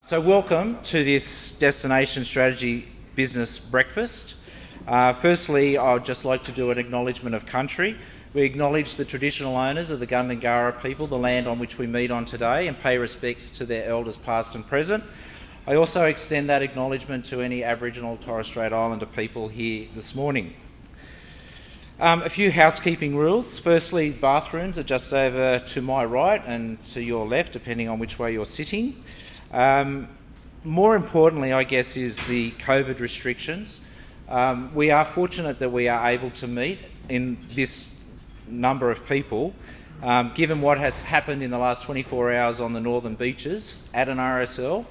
So welcome to this Destination Strategy Business Breakfast. Firstly, I'd just like to do an acknowledgement of country. We acknowledge the traditional owners of the Gundungurra people, the land on which we meet on today, and pay respects to their elders past and present. I also extend that acknowledgement to any Aboriginal and Torres Strait Islander people here this morning. A few housekeeping rules. Firstly, bathrooms are just over to my right and to your left, depending on which way you're sitting. More importantly, I guess, is the COVID restrictions. We are fortunate that we are able to meet in this number of people, given what has happened in the last 24 hours on the northern beaches at an RSL.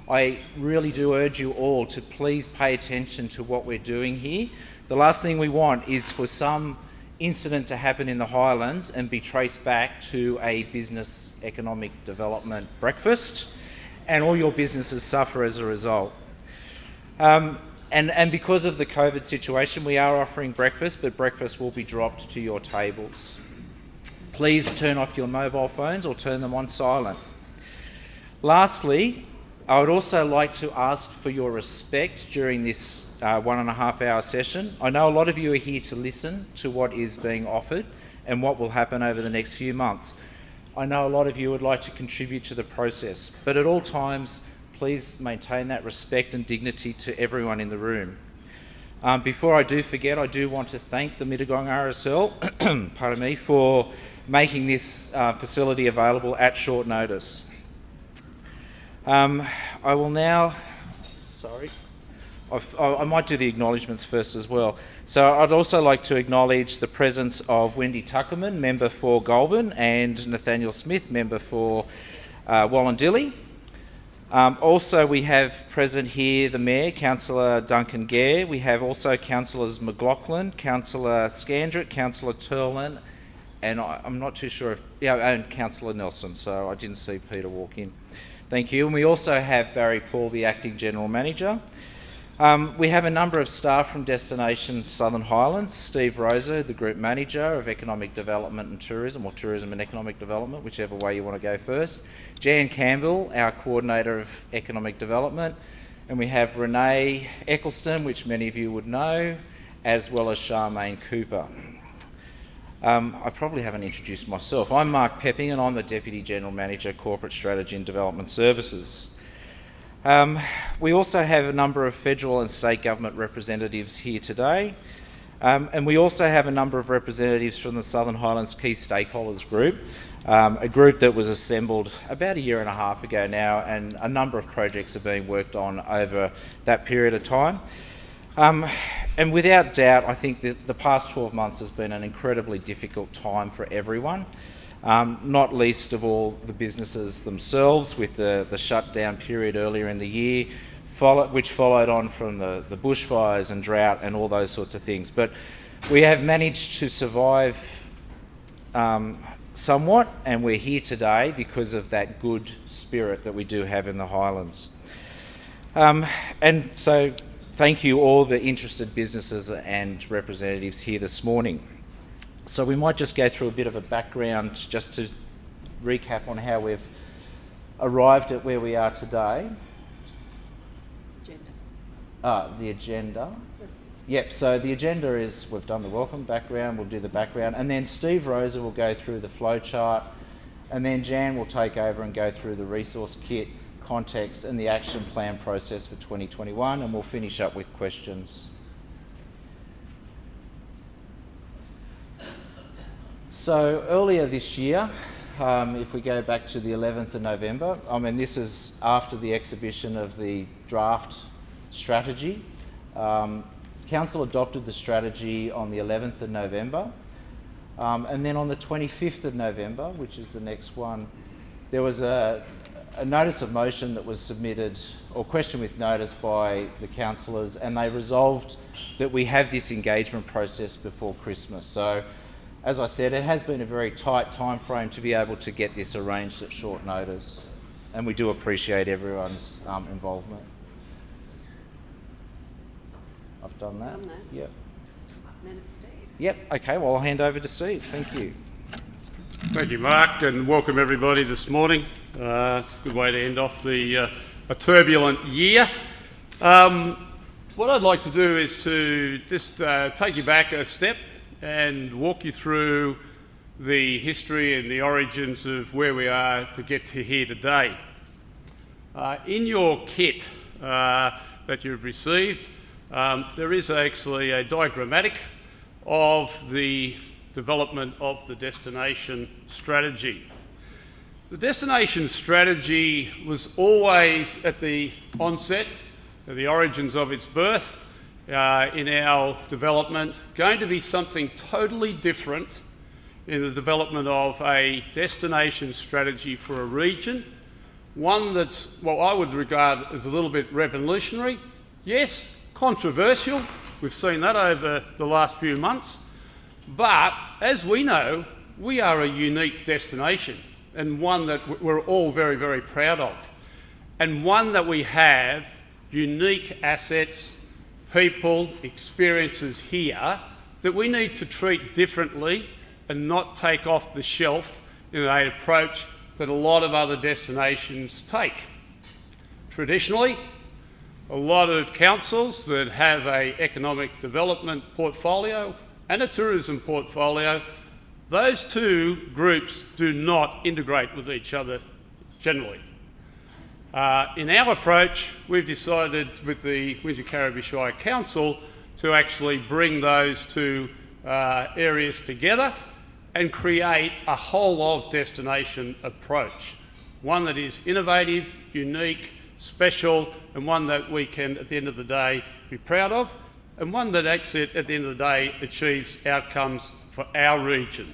I really do urge you all to please pay attention to what we're doing here. The last thing we want is for some incident to happen in the Highlands and be traced back to a business economic development breakfast, and all your businesses suffer as a result. And because of the COVID situation, we are offering breakfast, but breakfast will be dropped to your tables. Please turn off your mobile phones or turn them on silent. Lastly, I would also like to ask for your respect during this 1.5 hour session. I know a lot of you are here to listen to what is being offered and what will happen over the next few months. I know a lot of you would like to contribute to the process, but at all times, please maintain that respect and dignity to everyone in the room. Before I do forget, I do want to thank the Mittagong RSL, pardon me, for making this facility available at short notice. I will now, I might do the acknowledgements first as well. So I'd also like to acknowledge the presence of Wendy Tuckerman, member for Goulburn, and Nathaniel Smith, member for Wallandilly. Also we have present here the Mayor, Councillor Duncan Gare. We have also Councillors McLaughlin, Councillor Scandrett, Councillor Turlin, and I'm not too sure if, and Councillor Nelson, so I didn't see Peter walk in. Thank you. And we also have Barry Paul, the Acting General Manager. We have a number of staff from Destination Southern Highlands. Steve Rosa, the Group Manager of Economic Development and Tourism, or Tourism and Economic Development, whichever way you want to go first. Jan Campbell, our Coordinator of Economic Development. And we have Renee Eccleston, which many of you would know, as well as Charmaine Cooper. I probably haven't introduced myself. I'm Mark Pepping and I'm the Deputy General Manager, Corporate Strategy and Development Services. We also have a number of federal and state government representatives here today, and we also have a number of representatives from the Southern Highlands Key Stakeholders Group, a group that was assembled about 1.5 years ago now, and a number of projects are being worked on over that period of time. And without doubt, I think that the past 12 months has been an incredibly difficult time for everyone. Not least of all the businesses themselves, with the shutdown period earlier in the year, which followed on from the bushfires and drought and all those sorts of things. But we have managed to survive somewhat, and we're here today because of that good spirit that we do have in the Highlands. And so thank you all the interested businesses and representatives here this morning. So we might just go through a bit of a background just to recap on how we've arrived at where we are today. The agenda. Yep, so the agenda is, we've done the welcome background, we'll do the background, and then Steve Rosa will go through the flow chart, and then Jan will take over and go through the resource kit, context, and the action plan process for 2021, and we'll finish up with questions. So earlier this year, if we go back to the 11th of November, I mean, this is after the exhibition of the draft strategy. Council adopted the strategy on the 11th of November. And then on the 25th of November, which is the next one, there was a notice of motion that was submitted, or question with notice, by the councillors, and they resolved that we have this engagement process before Christmas. So, as I said, it has been a very tight time frame to be able to get this arranged at short notice, and we do appreciate everyone's involvement. I've done that. Yep. Then it's Steve. Yep. Okay. Well, I'll hand over to Steve. Thank you. Thank you, Mark, and welcome everybody this morning. Good way to end off the a turbulent year. What I'd like to do is to just take you back a step and walk you through the history and the origins of where we are to get to here today. In your kit that you've received, there is actually a diagrammatic of the development of the destination strategy. The destination strategy was always at the onset, at the origins of its birth, in our development, going to be something totally different in the development of a destination strategy for a region, one that's what I would regard as a little bit revolutionary. Yes, controversial, we've seen that over the last few months, but as we know, we are a unique destination and one that we're all very, very proud of, and one that we have unique assets, people, experiences here that we need to treat differently and not take off the shelf in an approach that a lot of other destinations take. Traditionally, a lot of councils that have an economic development portfolio and a tourism portfolio, those two groups do not integrate with each other generally. In our approach, we've decided with the Windsor-Carriby Shire Council to actually bring those two areas together and create a whole of destination approach. One that is innovative, unique, special, and one that we can, at the end of the day, be proud of, and one that actually, at the end of the day, achieves outcomes for our region.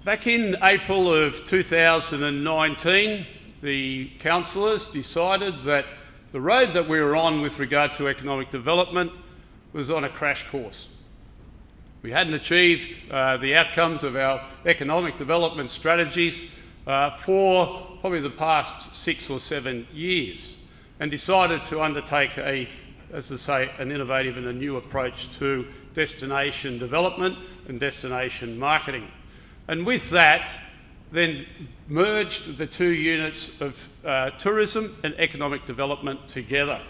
Back in April of 2019, the councillors decided that the road that we were on with regard to economic development was on a crash course. We hadn't achieved the outcomes of our economic development strategies for probably the past 6 or 7 years, and decided to undertake an innovative and a new approach to destination development and destination marketing. And with that, then merged the two units of tourism and economic development together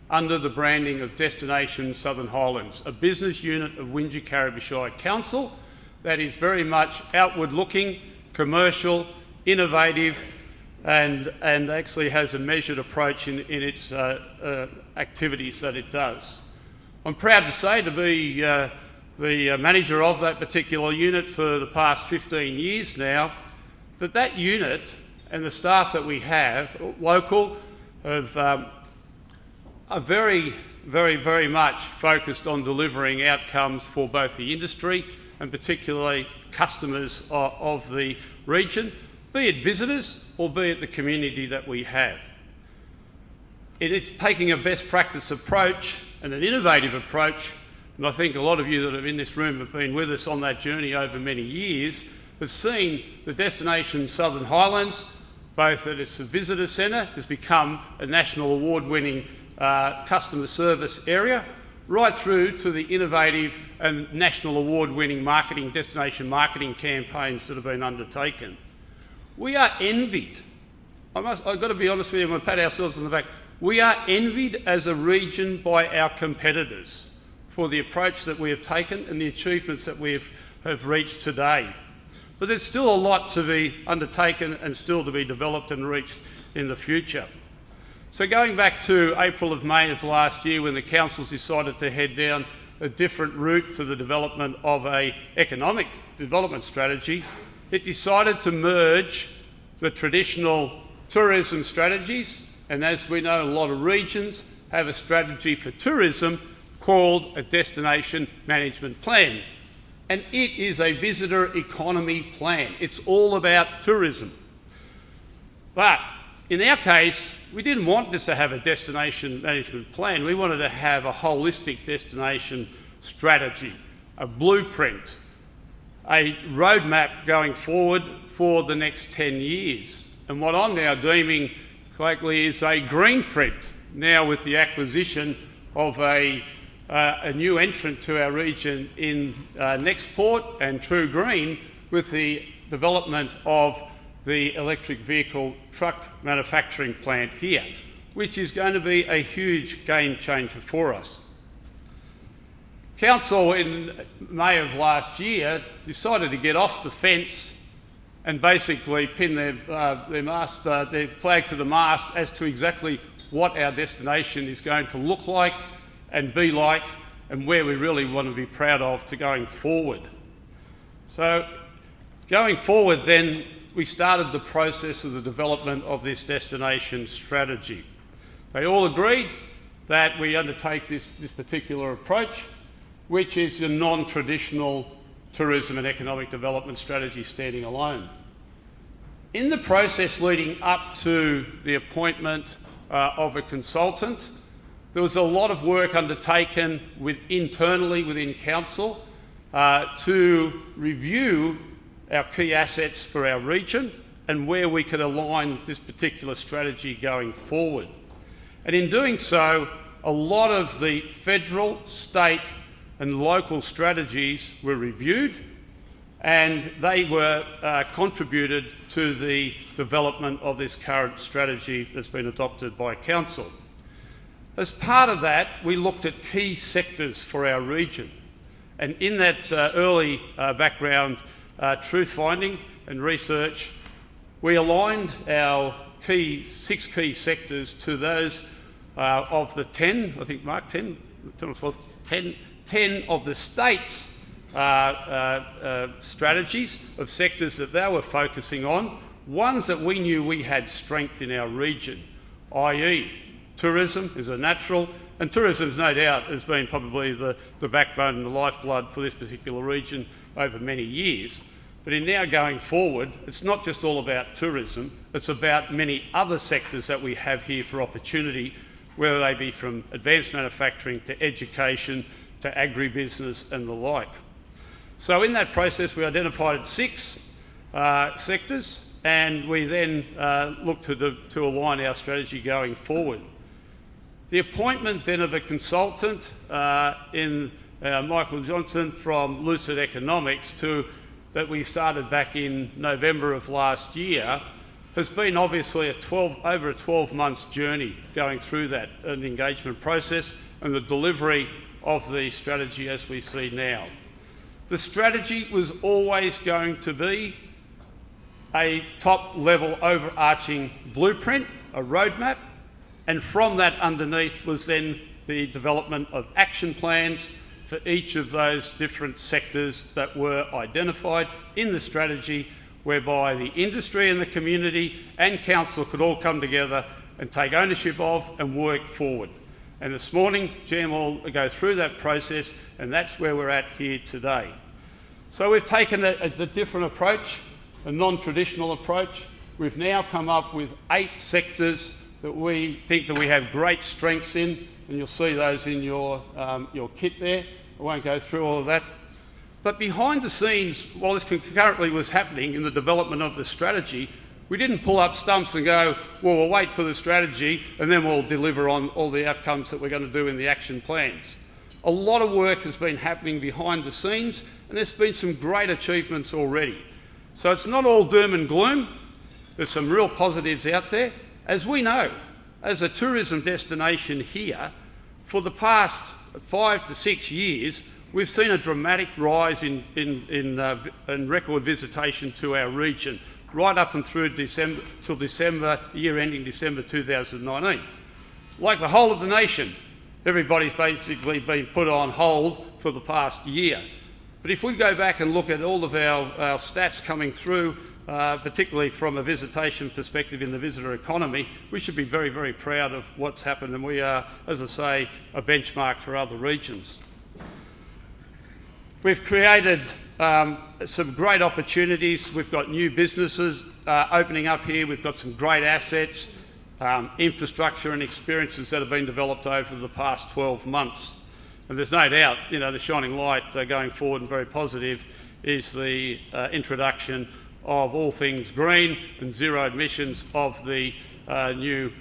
under the branding of Destination Southern Highlands, a business unit of Windsor-Carriby Shire Council that is very much outward-looking, commercial, innovative, and actually has a measured approach in its activities that it does. I'm proud to say to be the manager of that particular unit for the past 15 years now, that unit and the staff that we have, local, are very, very, very much focused on delivering outcomes for both the industry and particularly customers of the region, be it visitors or be it the community that we have. It's taking a best practice approach and an innovative approach, and I think a lot of you that are in this room have been with us on that journey over many years, have seen the Destination Southern Highlands, both that it's a visitor centre, has become a national award-winning customer service area, right through to the innovative and national award-winning destination marketing campaigns that have been undertaken. We are envied. I've got to be honest with you, I'm going to pat ourselves on the back. We are envied as a region by our competitors for the approach that we have taken and the achievements that we have reached today. But there's still a lot to be undertaken and still to be developed and reached in the future. So going back to April of May of last year, when the councils decided to head down a different route to the development of an economic development strategy, it decided to merge the traditional tourism strategies, and as we know, a lot of regions have a strategy for tourism called a destination management plan. And it is a visitor economy plan. It's all about tourism. But in our case, we didn't want just to have a destination management plan. We wanted to have a holistic destination strategy, a blueprint, a roadmap going forward for the next 10 years. And what I'm now deeming colloquially is a green print, now with the acquisition of a new entrant to our region in Nextport and True Green, with the development of the electric vehicle truck manufacturing plant here, which is going to be a huge game changer for us. Council in May of last year decided to get off the fence and basically pin their flag to the mast as to exactly what our destination is going to look like and be like, and where we really want to be proud of to going forward. So going forward then, we started the process of the development of this destination strategy. They all agreed that we undertake this particular approach, which is a non-traditional tourism and economic development strategy standing alone. In the process leading up to the appointment of a consultant, there was a lot of work undertaken internally within Council to review our key assets for our region and where we could align this particular strategy going forward. And in doing so, a lot of the federal, state and local strategies were reviewed, and they were contributed to the development of this current strategy that's been adopted by Council. As part of that, we looked at key sectors for our region, and in that early background truth finding and research, we aligned our 6 key sectors to those of the 10, I think Mark, 10 of the states' strategies of sectors that they were focusing on, ones that we knew we had strength in our region, i.e. tourism is a natural, and tourism no doubt has been probably the backbone and the lifeblood for this particular region over many years. But in now going forward, it's not just all about tourism, it's about many other sectors that we have here for opportunity, whether they be from advanced manufacturing to education to agribusiness and the like. So in that process we identified 6 sectors, and we then looked to align our strategy going forward. The appointment then of a consultant in Michael Johnson from Lucid Economics that we started back in November of last year has been obviously over a 12 months journey going through that an engagement process and the delivery of the strategy as we see now. The strategy was always going to be a top-level overarching blueprint, a roadmap, and from that underneath was then the development of action plans for each of those different sectors that were identified in the strategy, whereby the industry and the community and Council could all come together and take ownership of and work forward. And this morning, Jim will go through that process, and that's where we're at here today. So we've taken a different approach, a non-traditional approach. We've now come up with 8 sectors that we think that we have great strengths in, and you'll see those in your kit there. I won't go through all of that. But behind the scenes, while this concurrently was happening in the development of the strategy, we didn't pull up stumps and go, well, we'll wait for the strategy and then we'll deliver on all the outcomes that we're going to do in the action plans. A lot of work has been happening behind the scenes, and there's been some great achievements already. So it's not all doom and gloom. There's some real positives out there. As we know, as a tourism destination here, for the past 5 to 6 years, we've seen a dramatic rise in record visitation to our region, right up and through December, year ending December 2019. Like the whole of the nation, everybody's basically been put on hold for the past year. But if we go back and look at all of our stats coming through, particularly from a visitation perspective in the visitor economy, we should be very, very proud of what's happened, and we are, as I say, a benchmark for other regions. We've created some great opportunities. We've got new businesses opening up here. We've got some great assets, infrastructure and experiences that have been developed over the past 12 months. And there's no doubt, the shining light going forward and very positive is the introduction of all things green and zero emissions of the new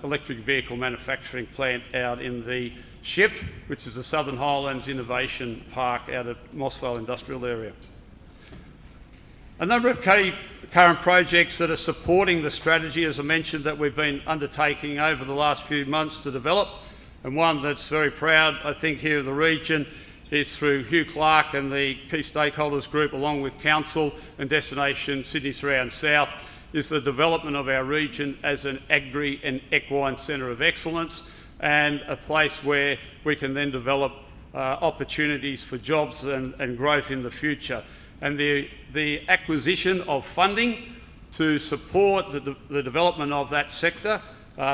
electric vehicle manufacturing plant out in the SHIP, which is the Southern Highlands Innovation Park out at Mossvale Industrial Area. A number of current projects that are supporting the strategy, as I mentioned, that we've been undertaking over the last few months to develop. And one that's very proud, I think, here in the region is through Hugh Clark and the key stakeholders group, along with Council and Destination Sydney Surround South, is the development of our region as an agri and equine centre of excellence, and a place where we can then develop opportunities for jobs and growth in the future. And the acquisition of funding to support the development of that sector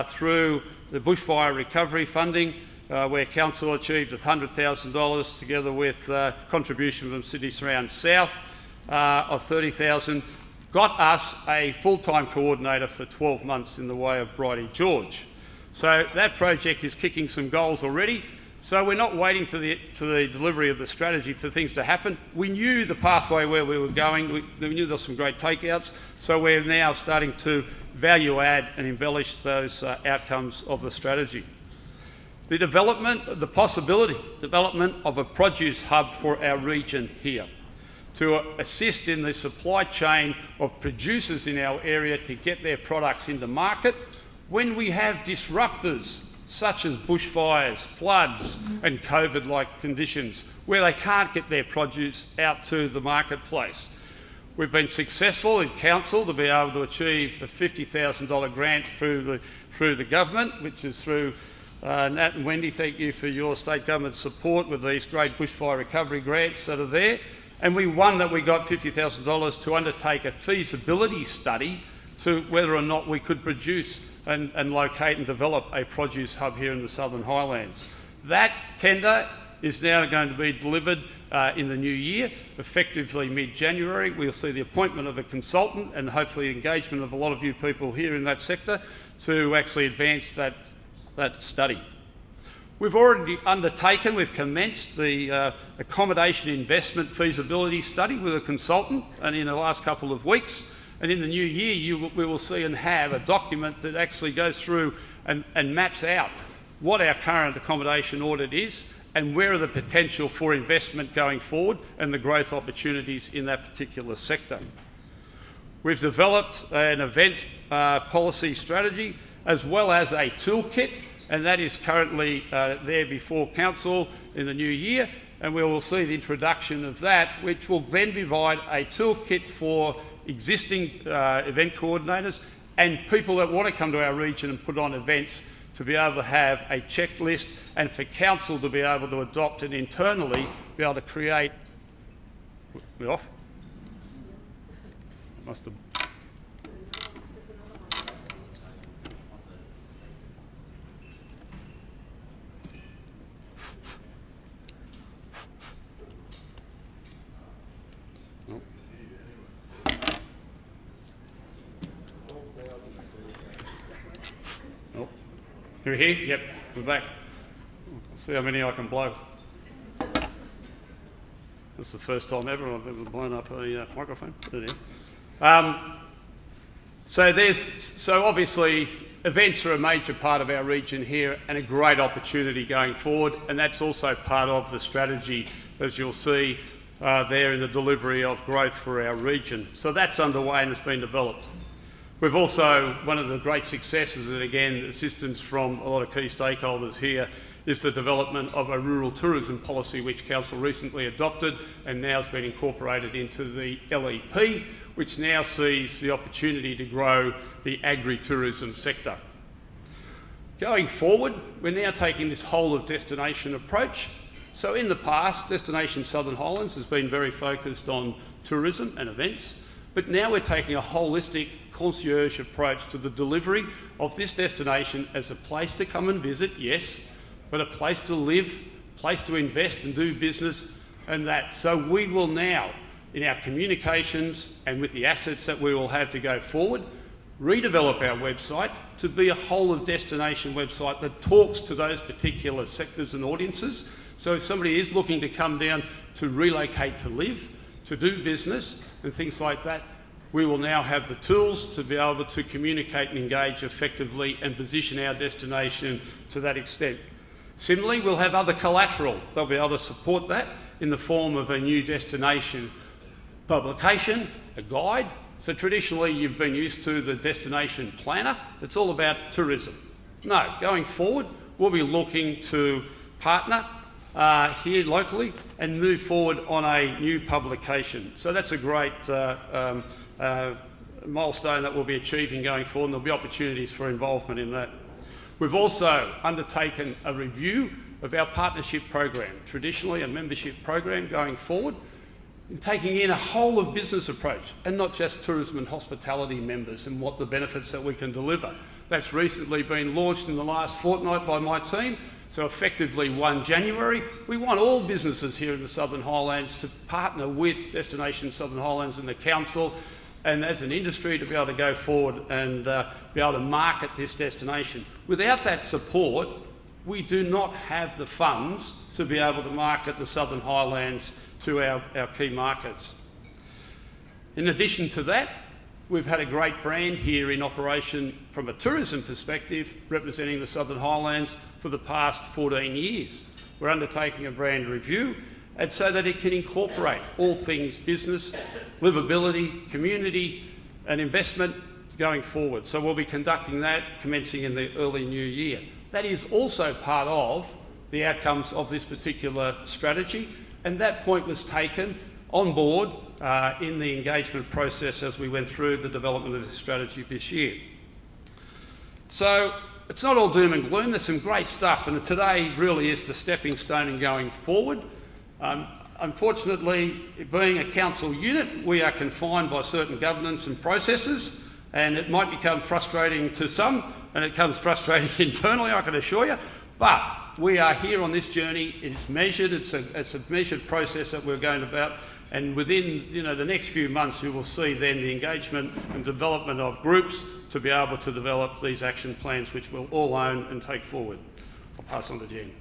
through the bushfire recovery funding, where Council achieved $100,000 together with contribution from Sydney Surround South of $30,000, got us a full-time coordinator for 12 months in the way of Bridie George. So that project is kicking some goals already. So we're not waiting to the delivery of the strategy for things to happen. We knew the pathway where we were going. We knew there were some great takeouts. So we're now starting to value add and embellish those outcomes of the strategy. The development of a produce hub for our region here, to assist in the supply chain of producers in our area to get their products into market when we have disruptors such as bushfires, floods and COVID-like conditions where they can't get their produce out to the marketplace. We've been successful in Council to be able to achieve a $50,000 grant through the government, which is through Nat and Wendy, thank you for your state government support with these great bushfire recovery grants that are there. And we got $50,000 to undertake a feasibility study to whether or not we could produce and locate and develop a produce hub here in the Southern Highlands. That tender is now going to be delivered in the new year, effectively mid-January. We'll see the appointment of a consultant and hopefully engagement of a lot of you people here in that sector to actually advance that study. We've already we've commenced the accommodation investment feasibility study with a consultant, and in the last couple of weeks. And in the new year, we will see and have a document that actually goes through and maps out what our current accommodation audit is and where are the potential for investment going forward and the growth opportunities in that particular sector. We've developed an events policy strategy as well as a toolkit, and that is currently there before Council in the new year, and we will see the introduction of that, which will then provide a toolkit for existing event coordinators and people that want to come to our region and put on events to be able to have a checklist, and for Council to be able to adopt and internally be able to create... We off? Must have... You're here? Yep, we're back. I'll see how many I can blow. This is the first time ever I've ever blown up a microphone. There you go. So obviously events are a major part of our region here and a great opportunity going forward, and that's also part of the strategy, as you'll see there in the delivery of growth for our region. So that's underway and has been developed. We've also, one of the great successes, and again, assistance from a lot of key stakeholders here, is the development of a rural tourism policy which Council recently adopted and now has been incorporated into the LEP, which now sees the opportunity to grow the agri-tourism sector. Going forward, we're now taking this whole of destination approach. So in the past, Destination Southern Highlands has been very focused on tourism and events, but now we're taking a holistic concierge approach to the delivery of this destination as a place to come and visit, yes, but a place to live, place to invest and do business and that. So we will now, in our communications and with the assets that we will have to go forward, redevelop our website to be a whole of destination website that talks to those particular sectors and audiences. So if somebody is looking to come down to relocate to live, to do business and things like that, we will now have the tools to be able to communicate and engage effectively and position our destination to that extent. Similarly, we'll have other collateral. They'll be able to support that in the form of a new destination publication, a guide, So traditionally you've been used to the destination planner. It's all about tourism. No, going forward we'll be looking to partner here locally and move forward on a new publication. So that's a great milestone that we'll be achieving going forward, and there'll be opportunities for involvement in that. We've also undertaken a review of our partnership program, traditionally a membership program going forward, and taking in a whole of business approach and not just tourism and hospitality members and what the benefits that we can deliver. That's recently been launched in the last fortnight by my team. So effectively 1 January, we want all businesses here in the Southern Highlands to partner with Destination Southern Highlands and the Council, and as an industry to be able to go forward and be able to market this destination. Without that support, we do not have the funds to be able to market the Southern Highlands to our key markets. In addition to that, we've had a great brand here in operation from a tourism perspective, representing the Southern Highlands for the past 14 years. We're undertaking a brand review, and so that it can incorporate all things business, livability, community and investment going forward. So we'll be conducting that commencing in the early new year. That is also part of the outcomes of this particular strategy, and that point was taken on board in the engagement process as we went through the development of the strategy this year. So it's not all doom and gloom, there's some great stuff, and today really is the stepping stone in going forward. Unfortunately, being a council unit, we are confined by certain governance and processes, and it might become frustrating to some, and it becomes frustrating internally, I can assure you, but we are here on this journey. It's measured, it's a measured process that we're going about, and within the next few months you will see then the engagement and development of groups to be able to develop these action plans which we'll all own and take forward. I'll pass on to Jen.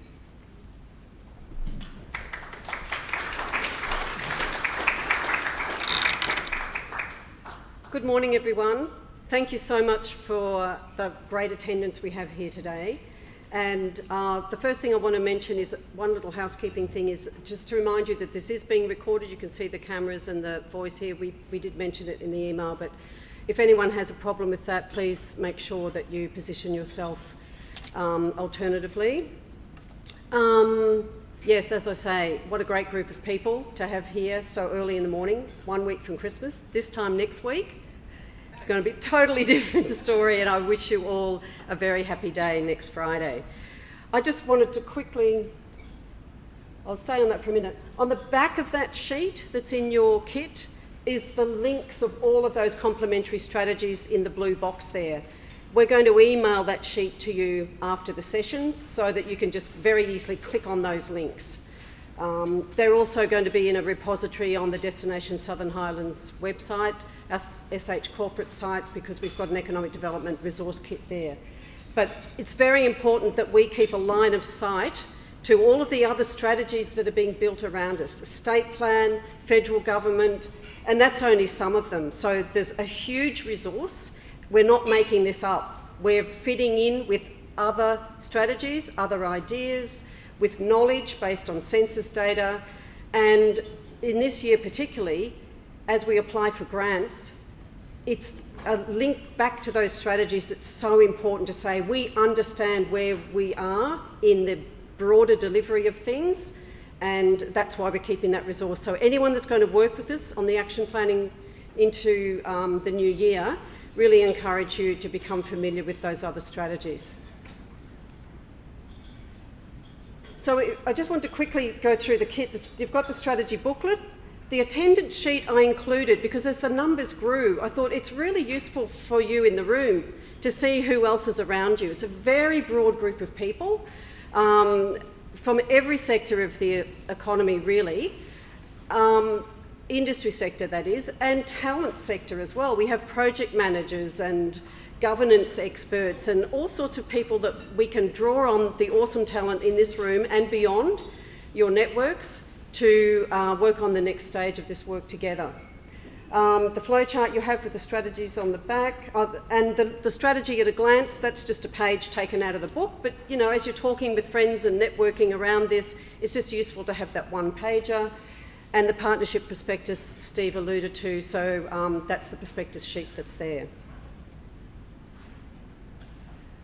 Good morning, everyone. Thank you so much for the great attendance we have here today. And the first thing I want to mention is one little housekeeping thing is just to remind you that this is being recorded. You can see the cameras and the voice here. We did mention it in the email, but if anyone has a problem with that, please make sure that you position yourself alternatively. Yes, as I say, what a great group of people to have here so early in the morning, 1 week from Christmas. This time next week, it's going to be a totally different story, and I wish you all a very happy day next Friday. I just wanted to quickly, I'll stay on that for a minute. On the back of that sheet that's in your kit is the links of all of those complementary strategies in the blue box there. We're going to email that sheet to you after the sessions so that you can just very easily click on those links. They're also going to be in a repository on the Destination Southern Highlands website, our SH corporate site, because we've got an economic development resource kit there. But it's very important that we keep a line of sight to all of the other strategies that are being built around us, the state plan, federal government, and that's only some of them. So there's a huge resource. We're not making this up. We're fitting in with other strategies, other ideas, with knowledge based on census data, and in this year particularly, as we apply for grants, it's a link back to those strategies that's so important to say we understand where we are in the broader delivery of things, and that's why we're keeping that resource. So anyone that's going to work with us on the action planning into the new year, really encourage you to become familiar with those other strategies. So I just want to quickly go through the kit. You've got the strategy booklet. The attendance sheet I included because as the numbers grew, I thought it's really useful for you in the room to see who else is around you. It's a very broad group of people from every sector of the economy, really. Industry sector, that is, and talent sector as well. We have project managers and governance experts and all sorts of people that we can draw on the awesome talent in this room and beyond, your networks, to work on the next stage of this work together. The flowchart you have with the strategies on the back, and the strategy at a glance, that's just a page taken out of the book, but as you're talking with friends and networking around this, it's just useful to have that one pager. and the partnership prospectus Steve alluded to, so that's the prospectus sheet that's there.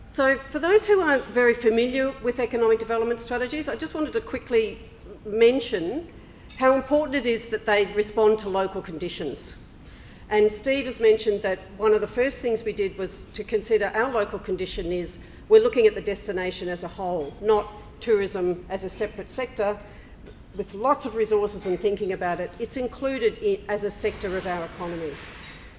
So for those who aren't very familiar with economic development strategies, I just wanted to quickly mention how important it is that they respond to local conditions. And Steve has mentioned that one of the first things we did was to consider our local condition is we're looking at the destination as a whole, not tourism as a separate sector with lots of resources and thinking about it. It's included as a sector of our economy.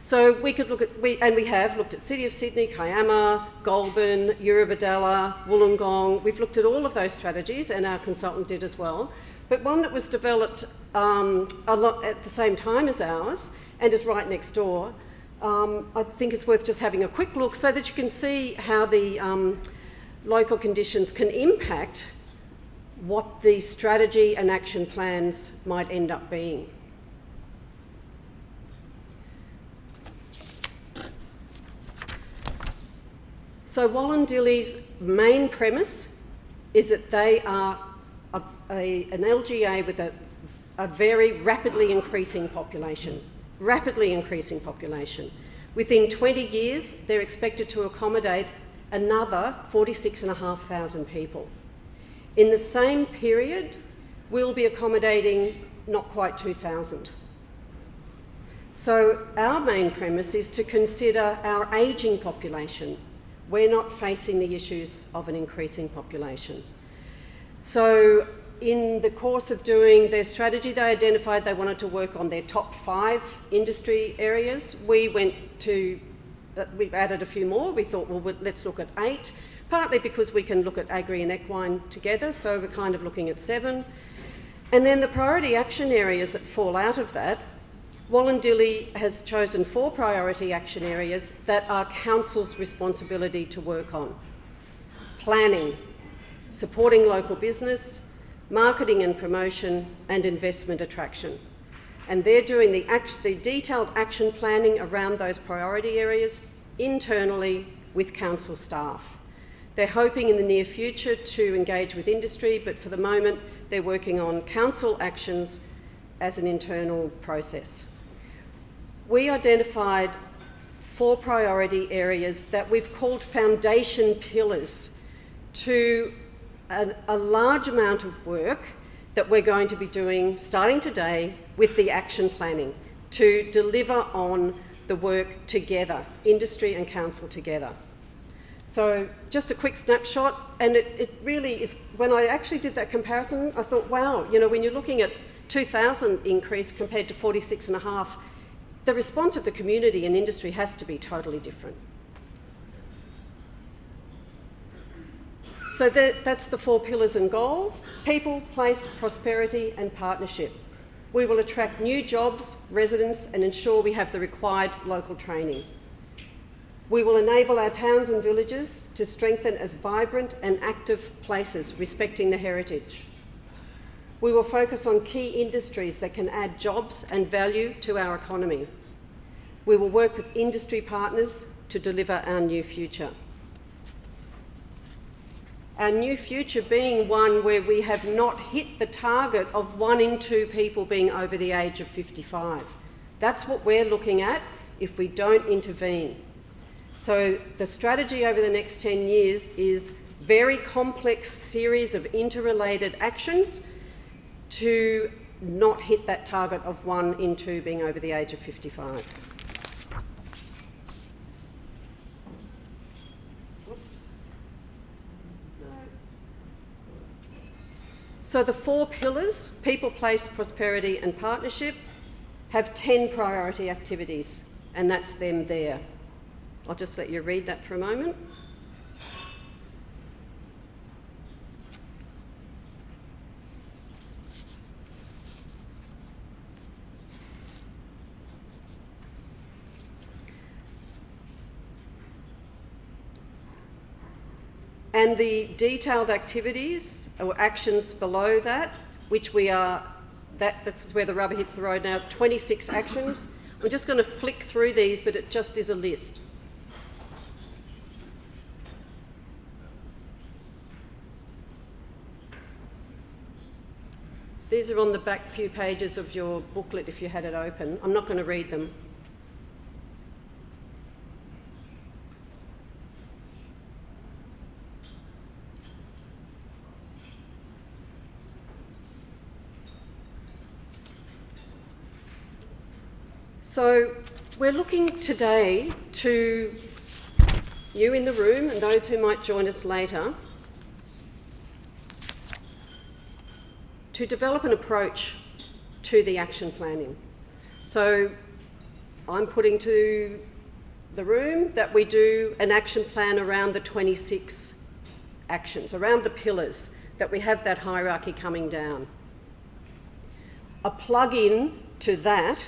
So we could look at, we have looked at City of Sydney, Kiama, Goulburn, Eurobodalla, Wollongong. We've looked at all of those strategies, and our consultant did as well. But one that was developed a lot at the same time as ours and is right next door, I think it's worth just having a quick look so that you can see how the local conditions can impact what the strategy and action plans might end up being. So Wollondilly's main premise is that they are an LGA with a very rapidly increasing population. Within 20 years, they're expected to accommodate another 46,500 people. In the same period, we'll be accommodating not quite 2,000. So our main premise is to consider our ageing population. We're not facing the issues of an increasing population. So in the course of doing their strategy, they identified they wanted to work on their top 5 industry areas. We added a few more. We thought, well, let's look at 8, partly because we can look at agri and equine together, so we're kind of looking at 7. And then the priority action areas that fall out of that, Wollondilly has chosen 4 priority action areas that are council's responsibility to work on. Planning, supporting local business, marketing and promotion, and investment attraction. And they're doing the detailed action planning around those priority areas internally with council staff. They're hoping in the near future to engage with industry, but for the moment they're working on council actions as an internal process. We identified 4 priority areas that we've called foundation pillars to a large amount of work that we're going to be doing starting today with the action planning to deliver on the work together, industry and council together. So just a quick snapshot, and it really is, when I actually did that comparison, I thought, wow, you know, when you're looking at 2,000 increase compared to 46.5, the response of the community and industry has to be totally different. So that's the 4 pillars and goals: people, place, prosperity and partnership. We will attract new jobs, residents, and ensure we have the required local training. We will enable our towns and villages to strengthen as vibrant and active places, respecting the heritage. We will focus on key industries that can add jobs and value to our economy. We will work with industry partners to deliver our new future. Our new future being one where we have not hit the target of 1 in 2 people being over the age of 55. That's what we're looking at if we don't intervene. So the strategy over the next 10 years is a very complex series of interrelated actions to not hit that target of 1 in 2 being over the age of 55. So the 4 pillars, people, place, prosperity and partnership, have 10 priority activities, and that's them there. I'll just let you read that for a moment. And the detailed activities or actions below that, which we are, that's where the rubber hits the road now, 26 actions. I'm just going to flick through these, but it just is a list. These are on the back few pages of your booklet if you had it open. I'm not going to read them. So we're looking today to you in the room and those who might join us later to develop an approach to the action planning. So I'm putting to the room that we do an action plan around the 26 actions, around the pillars, that we have that hierarchy coming down. A plug-in to that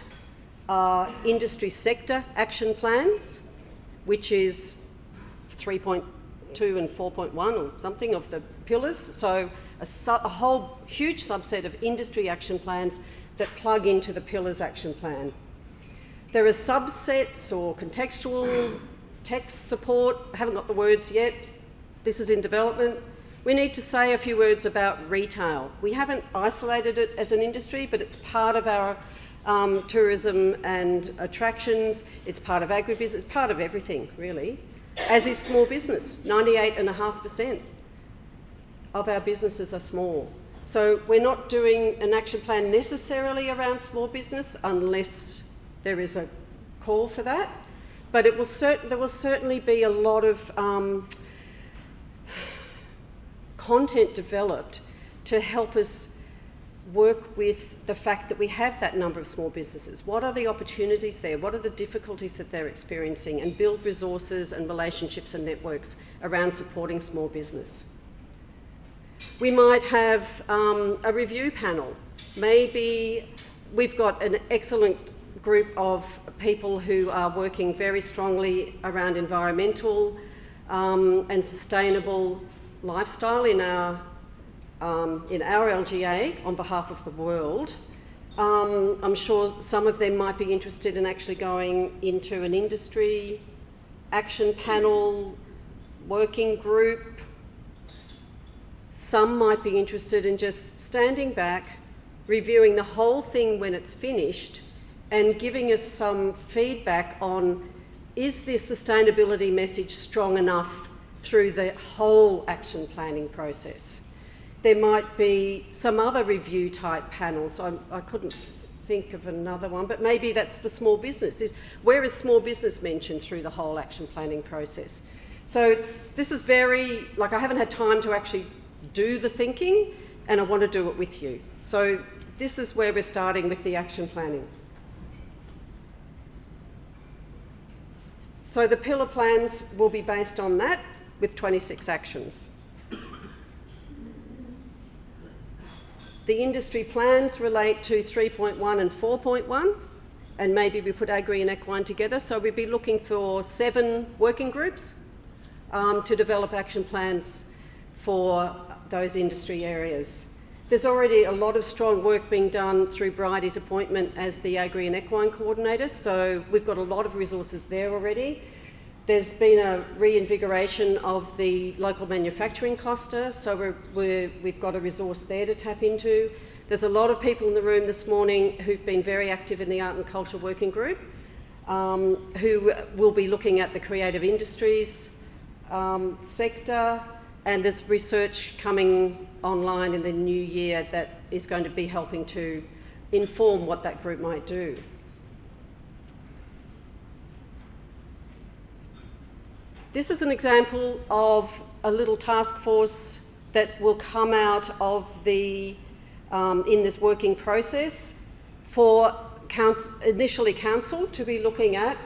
are industry sector action plans, which is 3.2 and 4.1 or something of the pillars. So a whole huge subset of industry action plans that plug into the pillars action plan. There are subsets or contextual text support. I haven't got the words yet. This is in development. We need to say a few words about retail. We haven't isolated it as an industry, but it's part of our tourism and attractions. It's part of agribusiness. It's part of everything, really, as is small business. 98.5% of our businesses are small. So we're not doing an action plan necessarily around small business unless there is a call for that. But there will certainly be a lot of content developed to help us work with the fact that we have that number of small businesses. What are the opportunities there? What are the difficulties that they're experiencing? And build resources and relationships and networks around supporting small business. We might have a review panel. Maybe we've got an excellent group of people who are working very strongly around environmental and sustainable lifestyle in our LGA on behalf of the world. I'm sure some of them might be interested in actually going into an industry action panel, working group. Some might be interested in just standing back, reviewing the whole thing when it's finished, and giving us some feedback on, is this sustainability message strong enough through the whole action planning process? There might be some other review type panels. I couldn't think of another one, but maybe that's the small business. Where is small business mentioned through the whole action planning process? So this is very, I haven't had time to actually do the thinking, and I want to do it with you. So this is where we're starting with the action planning. So the pillar plans will be based on that with 26 actions. The industry plans relate to 3.1 and 4.1, and maybe we put agri and equine together. So we'd be looking for 7 working groups to develop action plans for those industry areas. There's already a lot of strong work being done through Bridie's appointment as the agri and equine coordinator, so we've got a lot of resources there already. There's been a reinvigoration of the local manufacturing cluster, so we've got a resource there to tap into. There's a lot of people in the room this morning who've been very active in the art and culture working group, who will be looking at the creative industries sector, and there's research coming online in the new year that is going to be helping to inform what that group might do. This is an example of a little task force that will come out of the, in this working process for initially council to be looking at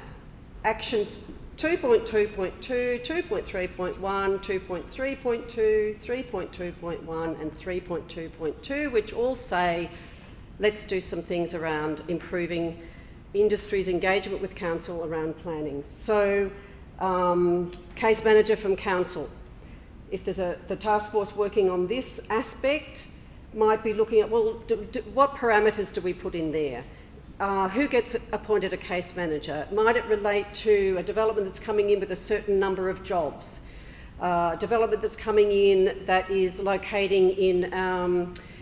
actions 2.2.2, 2.3.1, 2.3.2, 3.2.1 and 3.2.2, which all say, let's do some things around improving industry's engagement with council around planning. So, case manager from council. If there's the task force working on this aspect, might be looking at, well, what parameters do we put in there? Who gets appointed a case manager? Might it relate to a development that's coming in with a certain number of jobs? Development that's coming in that is locating in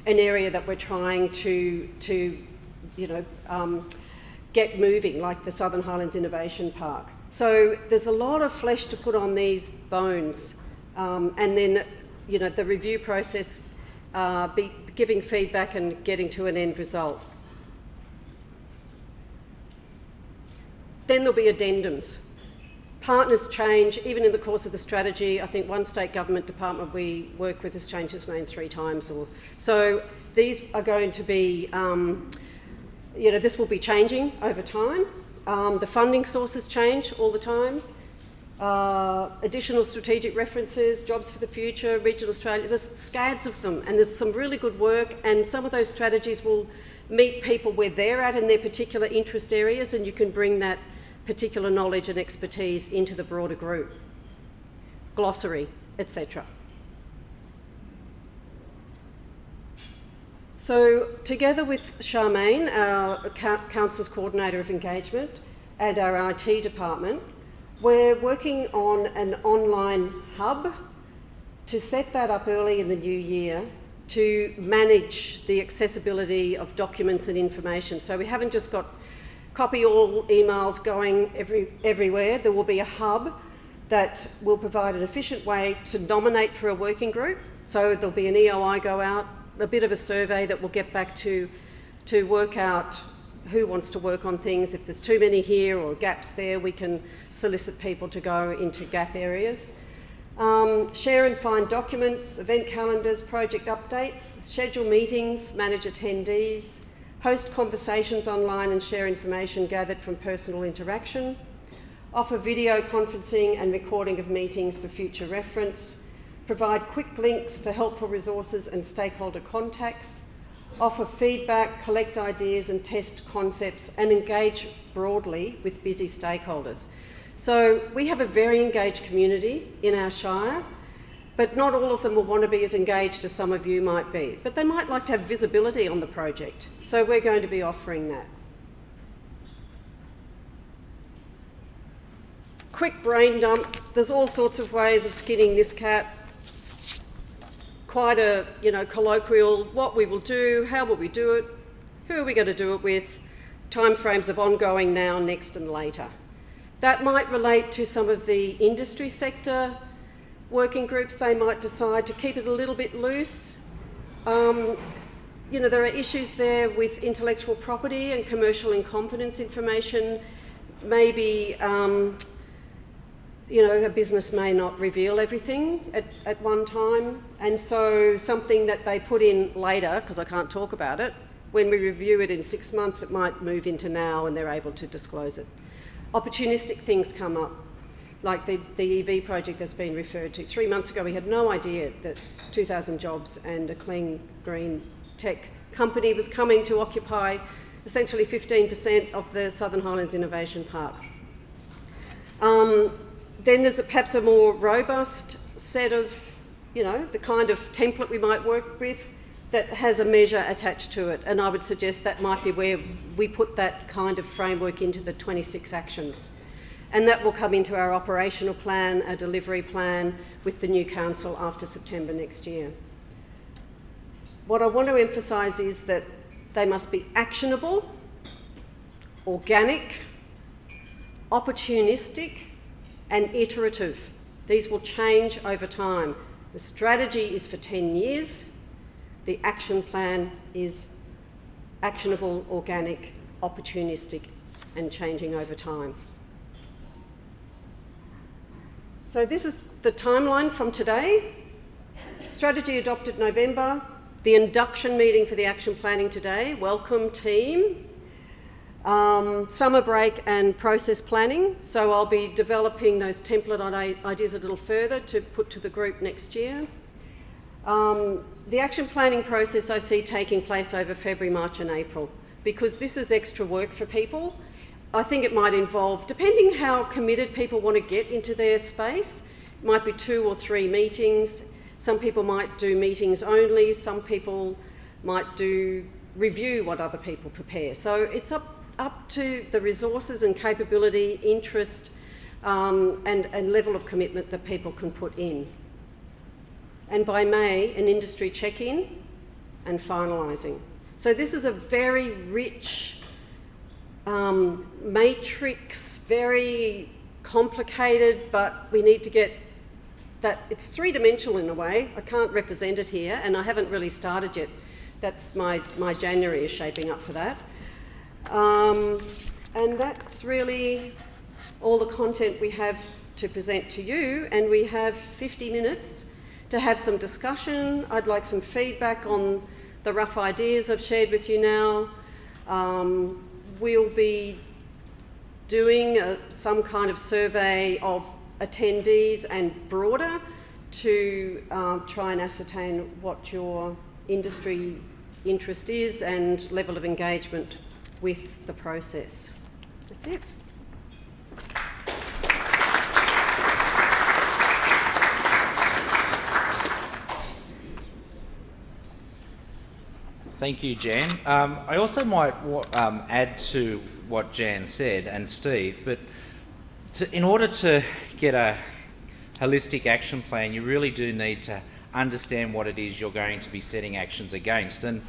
an area that we're trying to get moving, like the Southern Highlands Innovation Park. So there's a lot of flesh to put on these bones, and then the review process, be giving feedback and getting to an end result. Then there'll be addendums. Partners change, even in the course of the strategy. I think one state government department we work with has changed its name 3 times. So these are going to be, this will be changing over time. The funding sources change all the time. Additional strategic references, jobs for the future, regional Australia, there's scads of them, and there's some really good work, and some of those strategies will meet people where they're at in their particular interest areas, and you can bring that particular knowledge and expertise into the broader group. Glossary, etc. So together with Charmaine, our Council's Coordinator of Engagement, and our IT department, we're working on an online hub to set that up early in the new year to manage the accessibility of documents and information. So we haven't just got copy all emails going everywhere. There will be a hub that will provide an efficient way to nominate for a working group. So there'll be an EOI go out, a bit of a survey that will get back to work out who wants to work on things. If there's too many here or gaps there, we can solicit people to go into gap areas. Share and find documents, event calendars, project updates, schedule meetings, manage attendees, host conversations online and share information gathered from personal interaction, offer video conferencing and recording of meetings for future reference, provide quick links to helpful resources and stakeholder contacts, offer feedback, collect ideas and test concepts, and engage broadly with busy stakeholders. So we have a very engaged community in our shire, but not all of them will want to be as engaged as some of you might be. But they might like to have visibility on the project. So we're going to be offering that. Quick brain dump. There's all sorts of ways of skinning this cat. Quite a, colloquial, what we will do, how will we do it, who are we going to do it with, timeframes of ongoing now, next and later. That might relate to some of the industry sector working groups. They might decide to keep it a little bit loose. There are issues there with intellectual property and commercial in confidence information. Maybe, a business may not reveal everything at one time. And so something that they put in later, because I can't talk about it, when we review it in 6 months, it might move into now and they're able to disclose it. Opportunistic things come up, like the EV project that's been referred to. 3 months ago, we had no idea that 2,000 jobs and a clean, green tech company was coming to occupy essentially 15% of the Southern Highlands Innovation Park. Then there's perhaps a more robust set of, the kind of template we might work with that has a measure attached to it. And I would suggest that might be where we put that kind of framework into the 26 actions. And that will come into our operational plan, our delivery plan with the new council after September next year. What I want to emphasise is that they must be actionable, organic, opportunistic, and iterative. These will change over time. The strategy is for 10 years. The action plan is actionable, organic, opportunistic, and changing over time. So this is the timeline from today. Strategy adopted November. The induction meeting for the action planning today. Welcome team. Summer break and process planning. So I'll be developing those template ideas a little further to put to the group next year. The action planning process I see taking place over February, March and April, because this is extra work for people. I think it might involve, depending how committed people want to get into their space, it might be 2 or 3 meetings. Some people might do meetings only, some people might do review what other people prepare. So it's up to the resources and capability, interest and level of commitment that people can put in. And by May, an industry check-in and finalising. So this is a very rich matrix, very complicated, but we need to get that. It's three-dimensional in a way. I can't represent it here, and I haven't really started yet. That's my January is shaping up for that. And that's really all the content we have to present to you, and we have 50 minutes to have some discussion. I'd like some feedback on the rough ideas I've shared with you now. We'll be doing some kind of survey of attendees and broader to try and ascertain what your industry interest is and level of engagement with the process. That's it. Thank you, Jan. I also might add to what Jan said, and Steve, but in order to get a holistic action plan, you really do need to understand what it is you're going to be setting actions against. And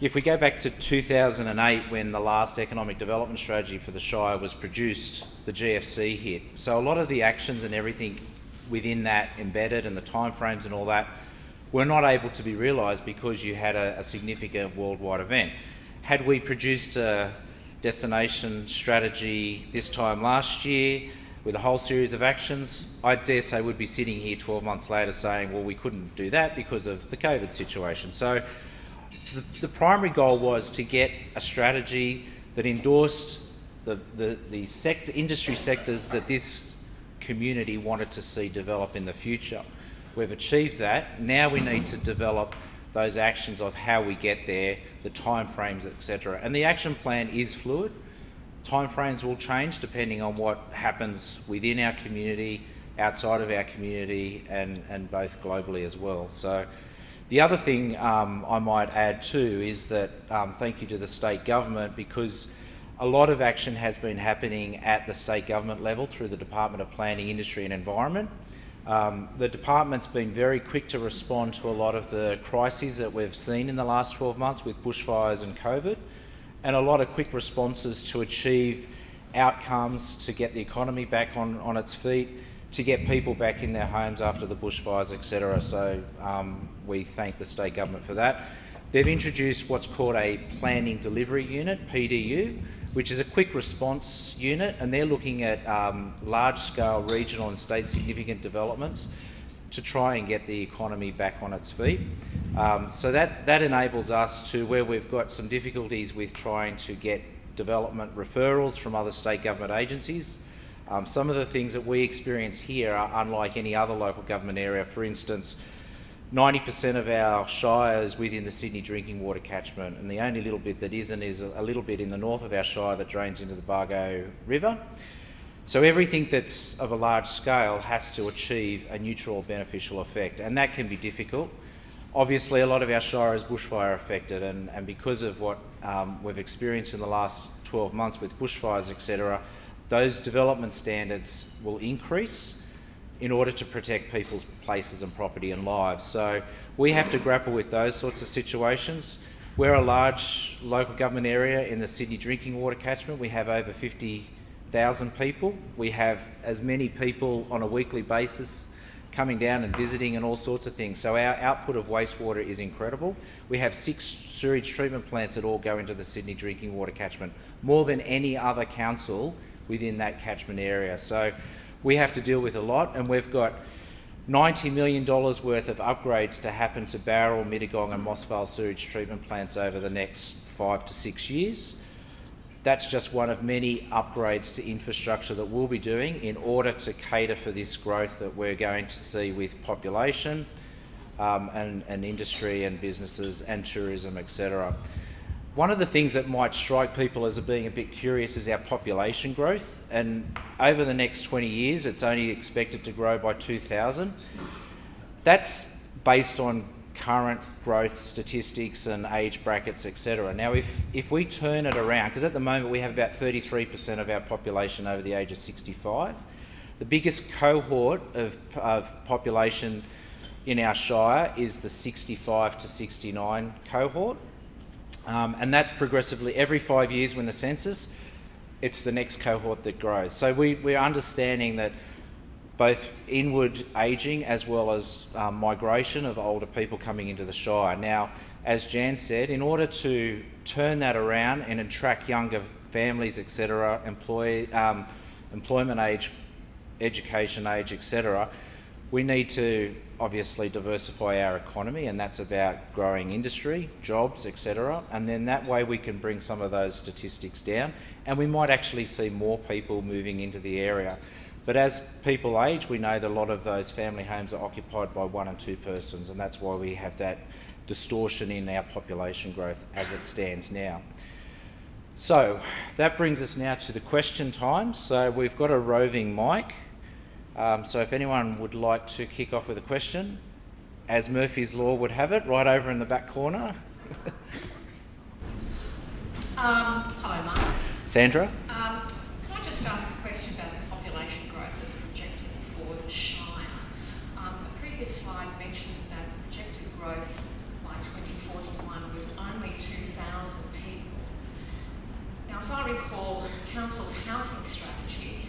if we go back to 2008, when the last economic development strategy for the Shire was produced, the GFC hit. So a lot of the actions and everything within that embedded, and the timeframes and all that, were not able to be realised because you had a significant worldwide event. Had we produced a destination strategy this time last year with a whole series of actions, I dare say we'd be sitting here 12 months later saying, well, we couldn't do that because of the COVID situation. So the primary goal was to get a strategy that endorsed the industry sectors that this community wanted to see develop in the future. We've achieved that. Now we need to develop those actions of how we get there, the timeframes, etc. And the action plan is fluid. Timeframes will change depending on what happens within our community, outside of our community, and both globally as well. So the other thing I might add too is that thank you to the state government, because a lot of action has been happening at the state government level through the Department of Planning, Industry and Environment. The department's been very quick to respond to a lot of the crises that we've seen in the last 12 months with bushfires and COVID, and a lot of quick responses to achieve outcomes, to get the economy back on its feet, to get people back in their homes after the bushfires, etc. So we thank the state government for that. They've introduced what's called a Planning Delivery Unit, PDU, which is a quick response unit, and they're looking at large-scale regional and state significant developments to try and get the economy back on its feet. So that enables us to, where we've got some difficulties with trying to get development referrals from other state government agencies. Some of the things that we experience here are unlike any other local government area. For instance, 90% of our shire is within the Sydney drinking water catchment, and the only little bit that isn't is a little bit in the north of our shire that drains into the Bargo River. So everything that's of a large scale has to achieve a neutral or beneficial effect, and that can be difficult. Obviously, a lot of our shire is bushfire affected, and because of what we've experienced in the last 12 months with bushfires, etc., those development standards will increase in order to protect people's places and property and lives. So we have to grapple with those sorts of situations. We're a large local government area in the Sydney drinking water catchment. We have over 50,000 people. We have as many people on a weekly basis coming down and visiting and all sorts of things. So our output of wastewater is incredible. We have 6 sewage treatment plants that all go into the Sydney drinking water catchment, more than any other council within that catchment area. So we have to deal with a lot, and we've got $90 million worth of upgrades to happen to Bowral, Mittagong and Mossvale sewage treatment plants over the next 5 to 6 years. That's just one of many upgrades to infrastructure that we'll be doing in order to cater for this growth that we're going to see with population and industry and businesses and tourism, etc. One of the things that might strike people as being a bit curious is our population growth, and over the next 20 years it's only expected to grow by 2,000. That's based on current growth statistics and age brackets, etc. Now if we turn it around, because at the moment we have about 33% of our population over the age of 65, the biggest cohort of population in our Shire is the 65 to 69 cohort. And that's progressively, every 5 years when the census, it's the next cohort that grows. So we're understanding that both inward ageing as well as migration of older people coming into the Shire. Now, as Jan said, in order to turn that around and attract younger families, etc., employment age, education age, etc., we need to obviously diversify our economy, and that's about growing industry, jobs, etc. And then that way we can bring some of those statistics down, and we might actually see more people moving into the area. But as people age, we know that a lot of those family homes are occupied by 1 and 2 persons, and that's why we have that distortion in our population growth as it stands now. So that brings us now to the question time. So we've got a roving mic. So if anyone would like to kick off with a question, as Murphy's Law would have it, right over in the back corner. Hello, Mark. Sandra? Can I just ask a question about the population growth that's projected for the Shire? The previous slide mentioned that projected growth by 2041 was only 2,000 people. Now, as I recall, Council's housing strategy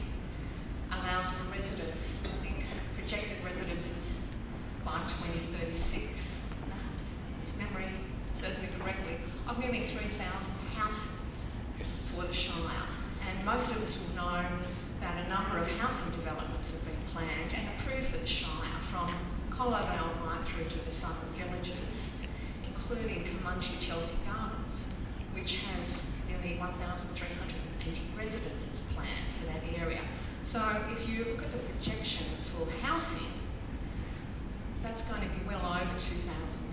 allows for residents, I think, projected residences by 2036, perhaps, if memory serves me correctly, of nearly 3,000 houses for the Shire. And most of us will know that a number of housing developments have been planned and approved for the Shire, from Collowdale right through to the southern villages, including Comungie Chelsea Gardens, which has nearly 1,380 residences planned for that area. So if you look at the projections for housing, that's going to be well over 2,000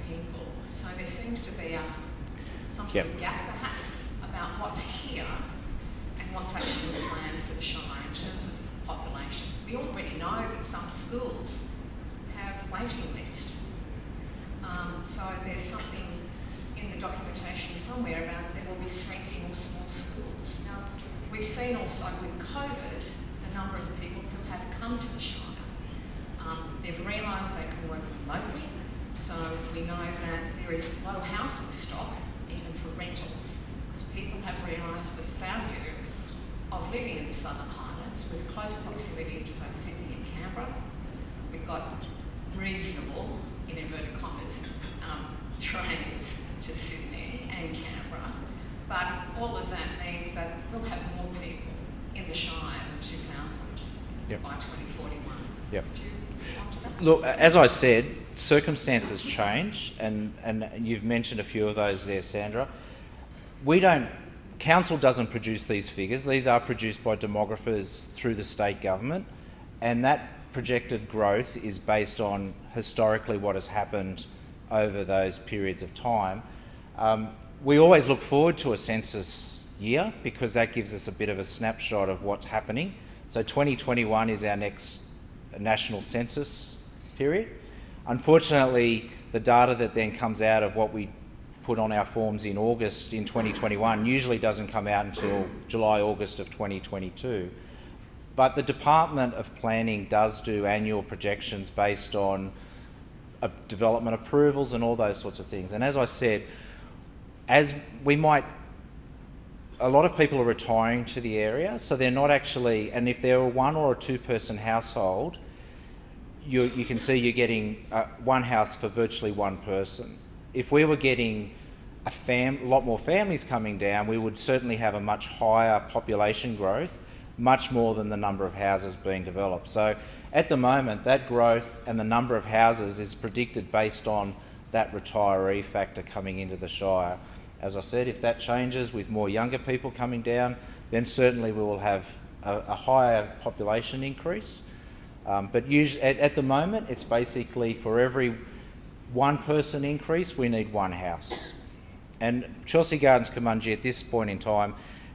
people. So there seems to be some sort of gap perhaps about what's here and what's actually planned for the Shire in terms of population. We already know that some schools have waiting lists. So there's something in the documentation somewhere about there will be shrinking or small schools. Now, we've seen also with COVID, a number of the people who have come to the Shire, they've realised they can work remotely, so we know that there is low housing stock, even for rentals, because people have realised the value of living in the Southern Highlands with close proximity to both Sydney and Canberra. We've got reasonable, in inverted commas, trains to Sydney and Canberra, but all of that means that we'll have more people in the Shire than 2,000 by 2041. Yep. Could you respond to that? Look, as I said, circumstances change, and you've mentioned a few of those there, Sandra. Council doesn't produce these figures. These are produced by demographers through the state government, and that projected growth is based on historically what has happened over those periods of time. We always look forward to a census year because that gives us a bit of a snapshot of what's happening. So 2021 is our next national census period. Unfortunately, the data that then comes out of what we put on our forms in August in 2021 usually doesn't come out until July, August of 2022. But the Department of Planning does do annual projections based on development approvals and all those sorts of things. And as I said, a lot of people are retiring to the area, so they're not actually, and if they're a 1 or a 2 person household, you can see you're getting one house for virtually one person. If we were getting a lot more families coming down, we would certainly have a much higher population growth, much more than the number of houses being developed. So at the moment, that growth and the number of houses is predicted based on that retiree factor coming into the Shire. As I said, if that changes with more younger people coming down, then certainly we will have a higher population increase. But usually, at the moment, it's basically for every 1 person increase, we need 1 house. And Chelsea Gardens Comungie at this point in time,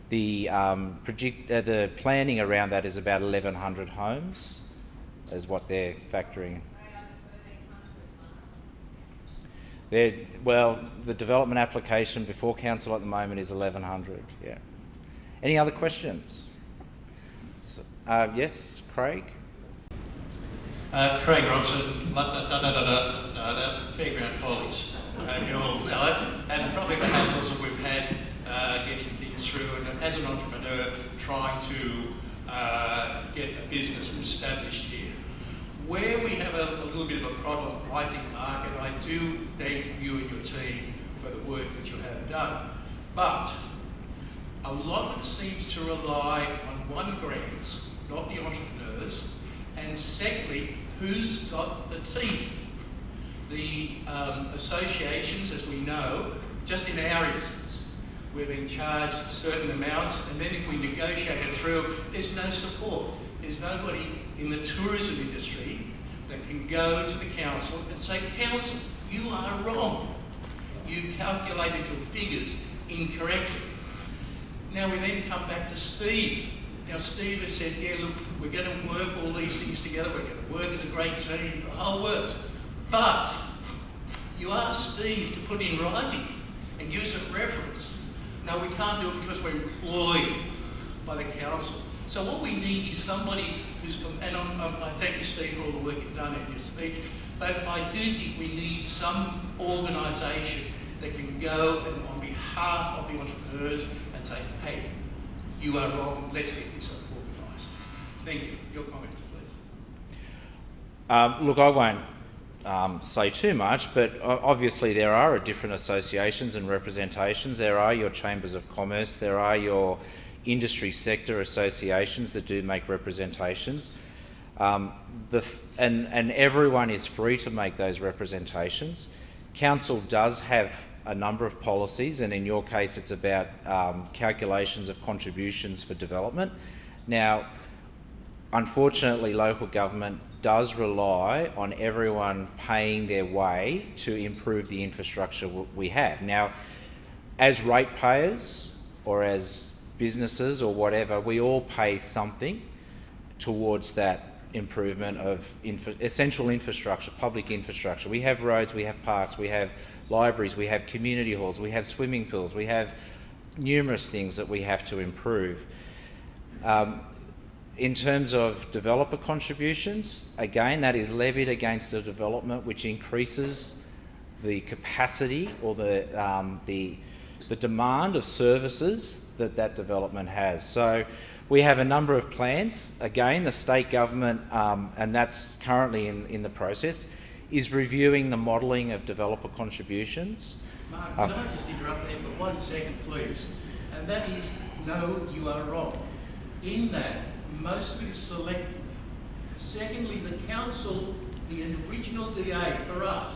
the planning around that is about 1,100 homes, is what they're factoring. Well, the development application before council at the moment is 1,100. Yeah. Any other questions? Yes, Craig. Craig Robson, Fairground Follies. You all know it, and probably the hassles that we've had getting things through, and as an entrepreneur trying to get a business established here. Where we have a little bit of a problem, I think, Mark, and I do thank you and your team for the work that you have done, but a lot of it seems to rely on one, grants, not the entrepreneurs, and secondly, who's got the teeth? The associations, as we know, just in our instance, we're being charged certain amounts, and then if we negotiate it through, there's no support. There's nobody in the tourism industry that can go to the council and say, council, you are wrong. You calculated your figures incorrectly. Now we then come back to Steve. Now Steve has said, yeah, look, we're going to work all these things together, we're going to work as a great team, the whole works. But you ask Steve to put in writing and use a reference. No, we can't do it because we're employed by the council. So what we need is somebody who's, and I thank you, Steve, for all the work you've done in your speech, but I do think we need some organisation that can go and on behalf of the entrepreneurs and say, hey, you are wrong, let's get this organised. Thank you. Your comments, please. Look, I won't say too much, but obviously there are different associations and representations. There are your chambers of commerce, there are your industry sector associations that do make representations. And everyone is free to make those representations. Council does have a number of policies, and in your case it's about calculations of contributions for development. Now, unfortunately, local government does rely on everyone paying their way to improve the infrastructure we have. Now, as ratepayers or as businesses or whatever, we all pay something towards that improvement of essential infrastructure, public infrastructure. We have roads, we have parks, we have libraries, we have community halls, we have swimming pools, we have numerous things that we have to improve. In terms of developer contributions, again, that is levied against a development which increases the capacity or the demand of services that development has. So we have a number of plans. Again, the state government, and that's currently in the process, is reviewing the modelling of developer contributions. Mark, can I just interrupt there for 1 second, please? And that is, no, you are wrong. In that, most of it is selective. Secondly, the council, the original DA for us,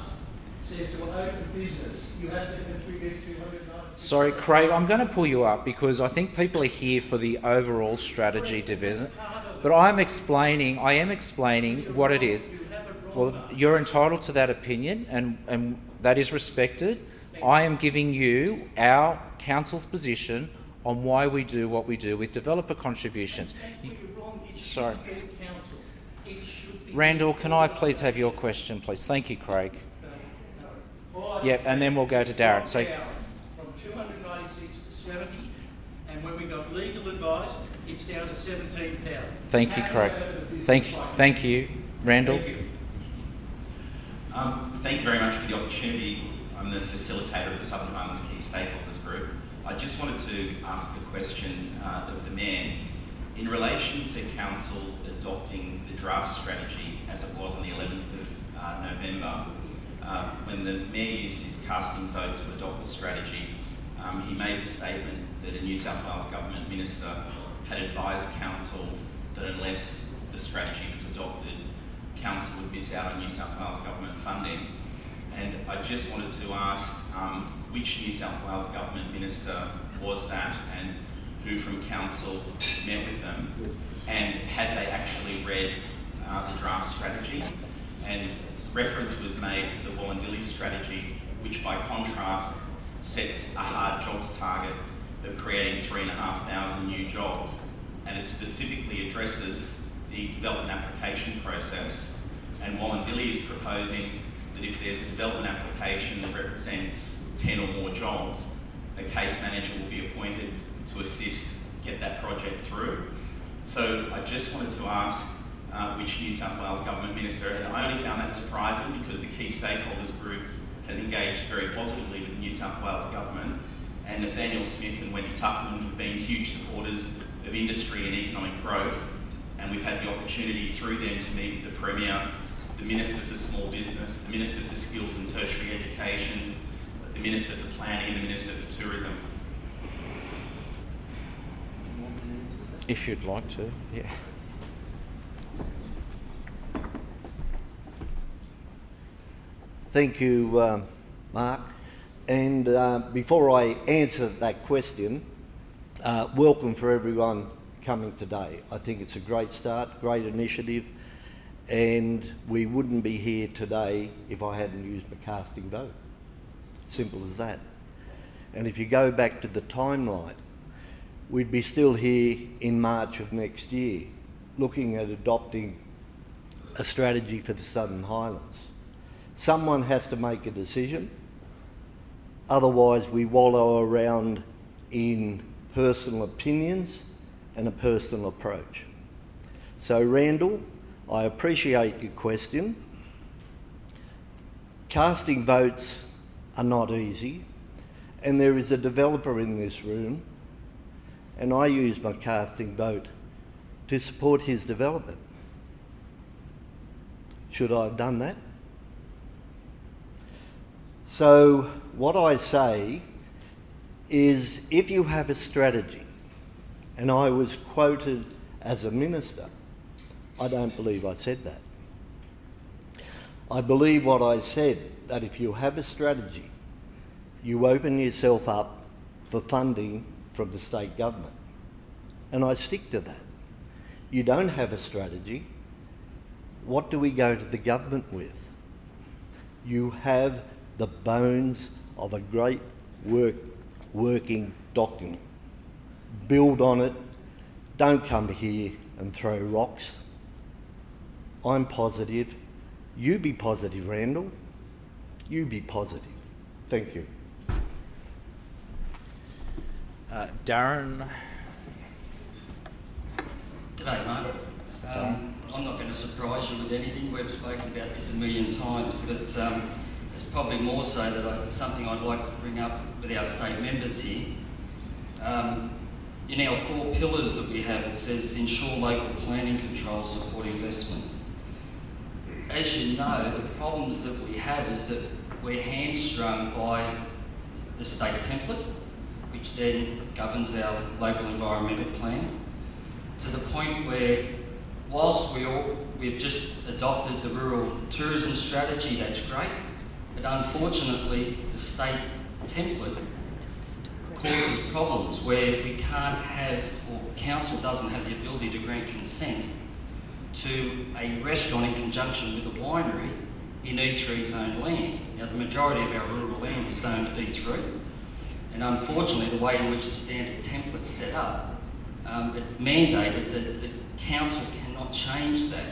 says to open business, you have to contribute 290. Sorry, Craig, I'm going to pull you up because I think people are here for the overall strategy division. But I am explaining what it is. Well, you're entitled to that opinion, and that is respected. I am giving you our council's position on why we do what we do with developer contributions. Sorry. Randall, can I please have your question, please? Thank you, Craig. Yeah, and then we'll go to Darren. So, from 296 to 70, and when we got legal advice, it's down to 17,000. Thank you, Craig. Thank you, Randall. Thank you. Thank you very much for the opportunity. I'm the facilitator of the Southern Highlands Key Stakeholders Group. I just wanted to ask a question of the Mayor. In relation to Council adopting the draft strategy as it was on the 11th of November, when the Mayor used his casting vote to adopt the strategy, he made the statement that a New South Wales Government Minister had advised Council that unless the strategy was adopted, Council would miss out on New South Wales Government funding. And I just wanted to ask which New South Wales Government Minister was that, and who from Council met with them, and had they actually read the draft strategy? And reference was made to the Wallandilly strategy, which by contrast sets a hard jobs target of creating 3,500 new jobs, and it specifically addresses the development application process. And Wallandilly is proposing that if there's a development application that represents 10 or more jobs, a case manager will be appointed to assist get that project through. So I just wanted to ask which New South Wales Government Minister, and I only found that surprising because the key stakeholders group has engaged very positively with the New South Wales Government, and Nathaniel Smith and Wendy Tuckman have been huge supporters of industry and economic growth, and we've had the opportunity through them to meet with the Premier, the Minister for Small Business, the Minister for Skills and Tertiary Education, the Minister for Planning and the Minister for Tourism. If you'd like to, yeah. Thank you, Mark. And before I answer that question, welcome for everyone coming today. I think it's a great start, great initiative, and we wouldn't be here today if I hadn't used my casting vote. Simple as that. And if you go back to the timeline, we'd be still here in March of next year, looking at adopting a strategy for the Southern Highlands. Someone has to make a decision, otherwise we wallow around in personal opinions and a personal approach. So Randall, I appreciate your question. Casting votes are not easy, and there is a developer in this room, and I use my casting vote to support his development. Should I have done that? So what I say is, if you have a strategy, and I was quoted as a minister, I don't believe I said that. I believe what I said, that if you have a strategy, you open yourself up for funding from the state government. And I stick to that. You don't have a strategy, what do we go to the government with? You have the bones of a great working document. Build on it. Don't come here and throw rocks. I'm positive. You be positive, Randall. You be positive. Thank you. Darren. G'day, Mark. I'm not going to surprise you with anything. We've spoken about this a million times, but it's probably more so that something I'd like to bring up with our state members here. In our 4 pillars that we have, it says ensure local planning control, support investment. As you know, the problems that we have is that we're hamstrung by the state template, which then governs our local environmental plan, to the point where, whilst we've just adopted the rural tourism strategy, that's great, but unfortunately the state template causes problems where we can't have, or council doesn't have the ability to grant consent to a restaurant in conjunction with a winery in E3 zone land. Now, the majority of our rural land is zoned E3, and unfortunately the way in which the standard template's set up, it's mandated that the council cannot change that.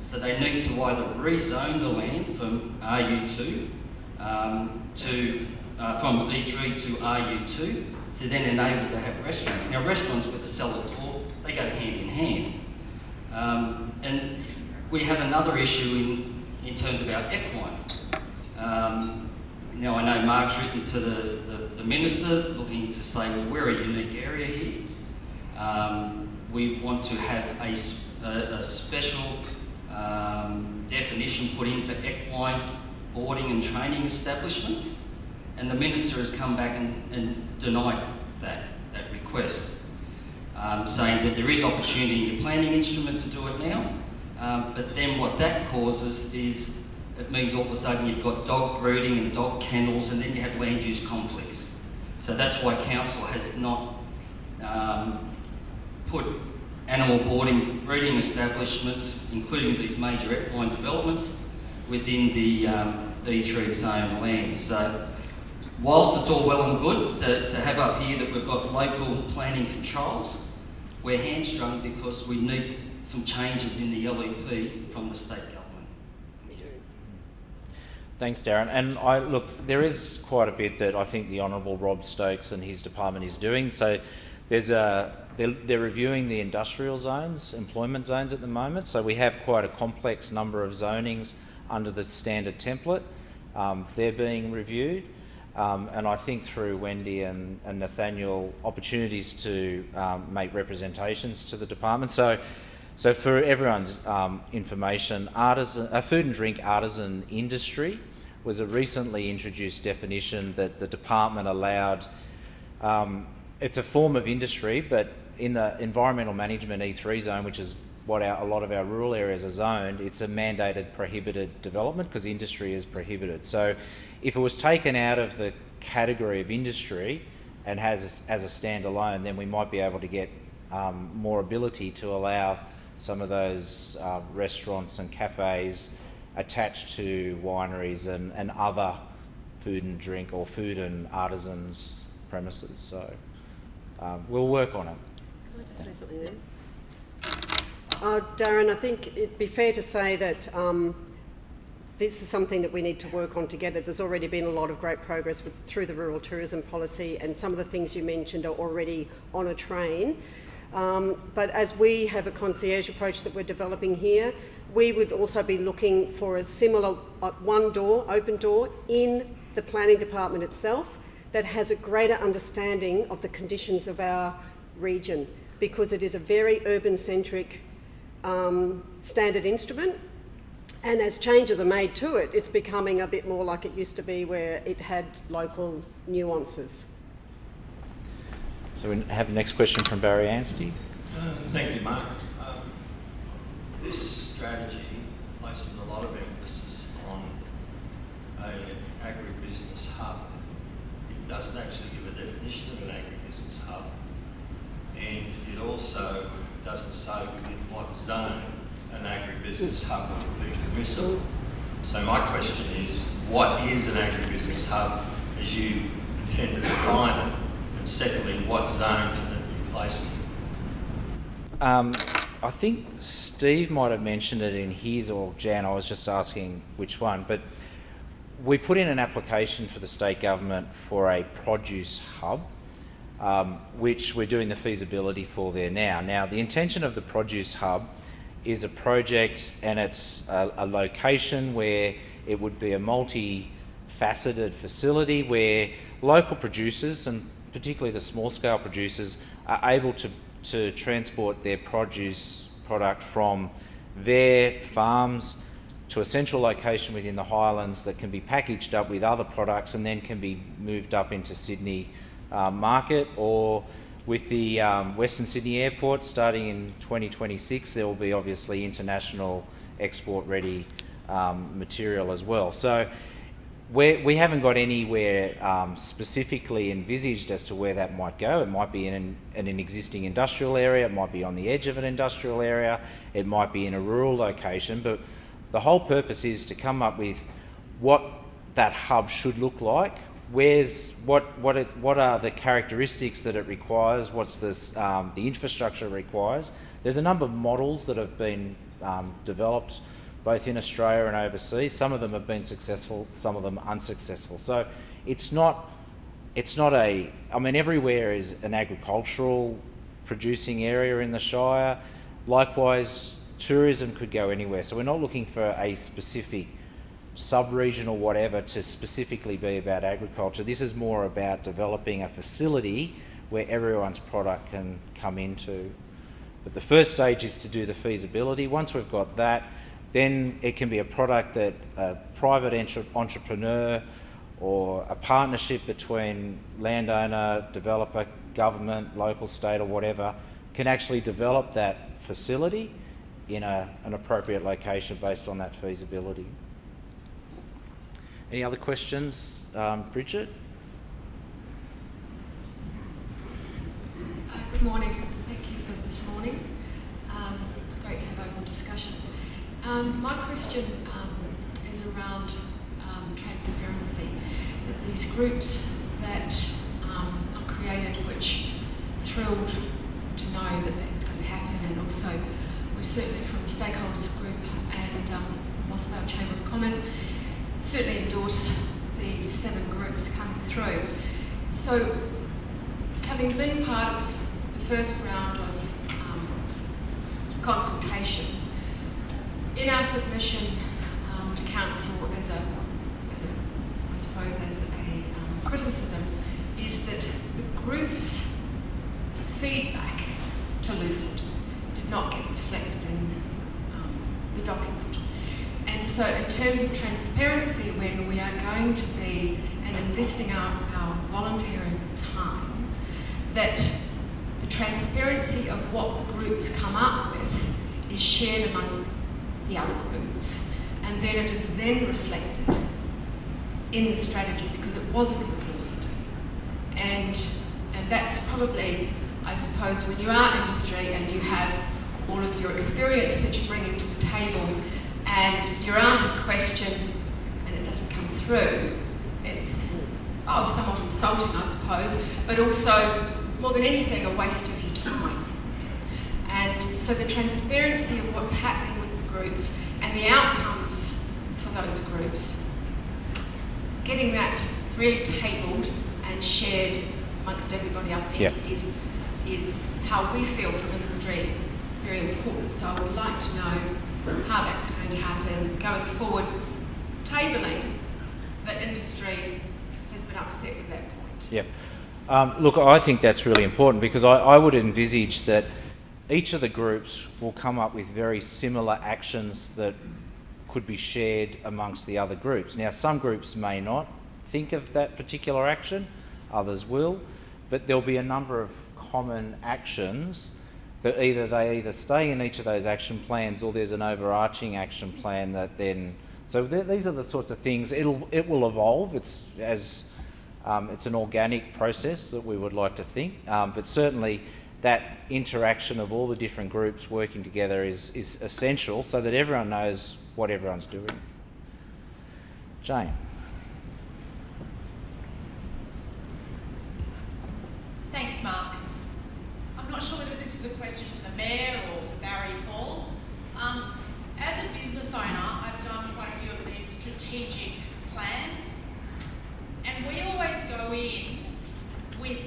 So they need to either rezone the land from RU2 from E3 to RU2 to then enable to have restaurants. Now, restaurants with a cellar door, they go hand in hand. And we have another issue in terms of our equine. Now, I know Mark's written to the Minister looking to say, well, we're a unique area here. We want to have a special definition put in for equine boarding and training establishments. And the Minister has come back and denied that request, saying that there is opportunity in your planning instrument to do it now, but then what that causes is, it means all of a sudden you've got dog breeding and dog kennels, and then you have land use conflicts. So that's why council has not put animal boarding breeding establishments, including these major equine developments, within the E3 zone lands. So whilst it's all well and good to have up here that we've got local planning controls, we're hamstrung because we need some changes in the LEP from the state government. Thanks, Darren. And look, there is quite a bit that I think the Honourable Rob Stokes and his department is doing. So there's a they're reviewing the industrial zones, employment zones at the moment, so we have quite a complex number of zonings under the standard template. They're being reviewed, and I think through Wendy and Nathaniel, opportunities to make representations to the department. So for everyone's information, food and drink artisan industry was a recently introduced definition that the department allowed. It's a form of industry, but in the environmental management E3 zone, which is what a lot of our rural areas are zoned, it's a mandated prohibited development because industry is prohibited. So if it was taken out of the category of industry and as a standalone, then we might be able to get more ability to allow some of those restaurants and cafes attached to wineries and other food and drink or food and artisans premises. So we'll work on it. Can I just say something there? Darren, I think it'd be fair to say that this is something that we need to work on together. There's already been a lot of great progress through the rural tourism policy, and some of the things you mentioned are already on a train. But as we have a concierge approach that we're developing here, we would also be looking for a similar open door in the planning department itself that has a greater understanding of the conditions of our region, because it is a very urban-centric standard instrument, and as changes are made to it, it's becoming a bit more like it used to be, where it had local nuances. So we have the next question from Barry Anstey. Thank you, Mark. This strategy places a lot of emphasis on an agribusiness hub. It doesn't actually give a definition of an agribusiness hub, and it also doesn't say within what zone an agribusiness hub would be permissible. So my question is, what is an agribusiness hub as you intend to define it? And secondly, what zone can it be placed in? I think Steve might have mentioned it in his, or Jan, I was just asking which one, but we put in an application for the state government for a produce hub, which we're doing the feasibility for there now. Now, the intention of the produce hub is a project, and it's a location where it would be a multi-faceted facility where local producers, and particularly the small-scale producers, are able to transport their produce product from their farms to a central location within the Highlands that can be packaged up with other products and then can be moved up into Sydney market, or with the Western Sydney Airport starting in 2026, there will be obviously international export-ready material as well. So we haven't got anywhere specifically envisaged as to where that might go. It might be in an existing industrial area, it might be on the edge of an industrial area, it might be in a rural location, but the whole purpose is to come up with what that hub should look like. What are the characteristics that it requires? What's the infrastructure it requires? There's a number of models that have been developed both in Australia and overseas. Some of them have been successful, some of them unsuccessful. So it's not I mean, everywhere is an agricultural producing area in the Shire. Likewise, tourism could go anywhere. So we're not looking for a specific sub-region or whatever to specifically be about agriculture. This is more about developing a facility where everyone's product can come into. But the first stage is to do the feasibility. Once we've got that, then it can be a product that a private entrepreneur or a partnership between landowner, developer, government, local, state or whatever can actually develop that facility in an appropriate location based on that feasibility. Any other questions? Bridget? Good morning. Thank you for this morning. It's great to have open discussion. My question is around transparency. That these groups that are created, which thrilled to know that that's going to happen, and also we're certainly from the stakeholders group and Moss Vale Chamber of Commerce certainly endorse the 7 groups coming through. So, having been part of the first round of consultation, in our submission to council as a criticism, is that the group's feedback to Lucid did not get reflected in the document. And so in terms of transparency, when we are going to be and investing our volunteering time, that the transparency of what the groups come up with is shared among the other groups, and then it is then reflected in the strategy, because it wasn't with Lucid. And that's probably, I suppose, when you are industry and you have all of your experience that you bring into the table, and you're asked a question and it doesn't come through, it's somewhat insulting, I suppose, but also, more than anything, a waste of your time. And so the transparency of what's happening with the groups and the outcomes for those groups, getting that really tabled and shared amongst everybody, I think, is how we feel from industry very important. So I would like to know how that's going to happen going forward, tabling that industry has been upset with that point. Yep. Look, I think that's really important, because I would envisage that each of the groups will come up with very similar actions that could be shared amongst the other groups. Now, some groups may not think of that particular action, others will, but there'll be a number of common actions that they either stay in each of those action plans, or there's an overarching action plan that then. So these are the sorts of things. It will evolve. It's an organic process that we would like to think, but certainly that interaction of all the different groups working together is essential, so that everyone knows what everyone's doing. Jane. Thanks, Mark. I'm not sure whether this is a question for the Mayor or for Barry Paul. As a business owner, I've done quite a few of these strategic plans, and we always go in with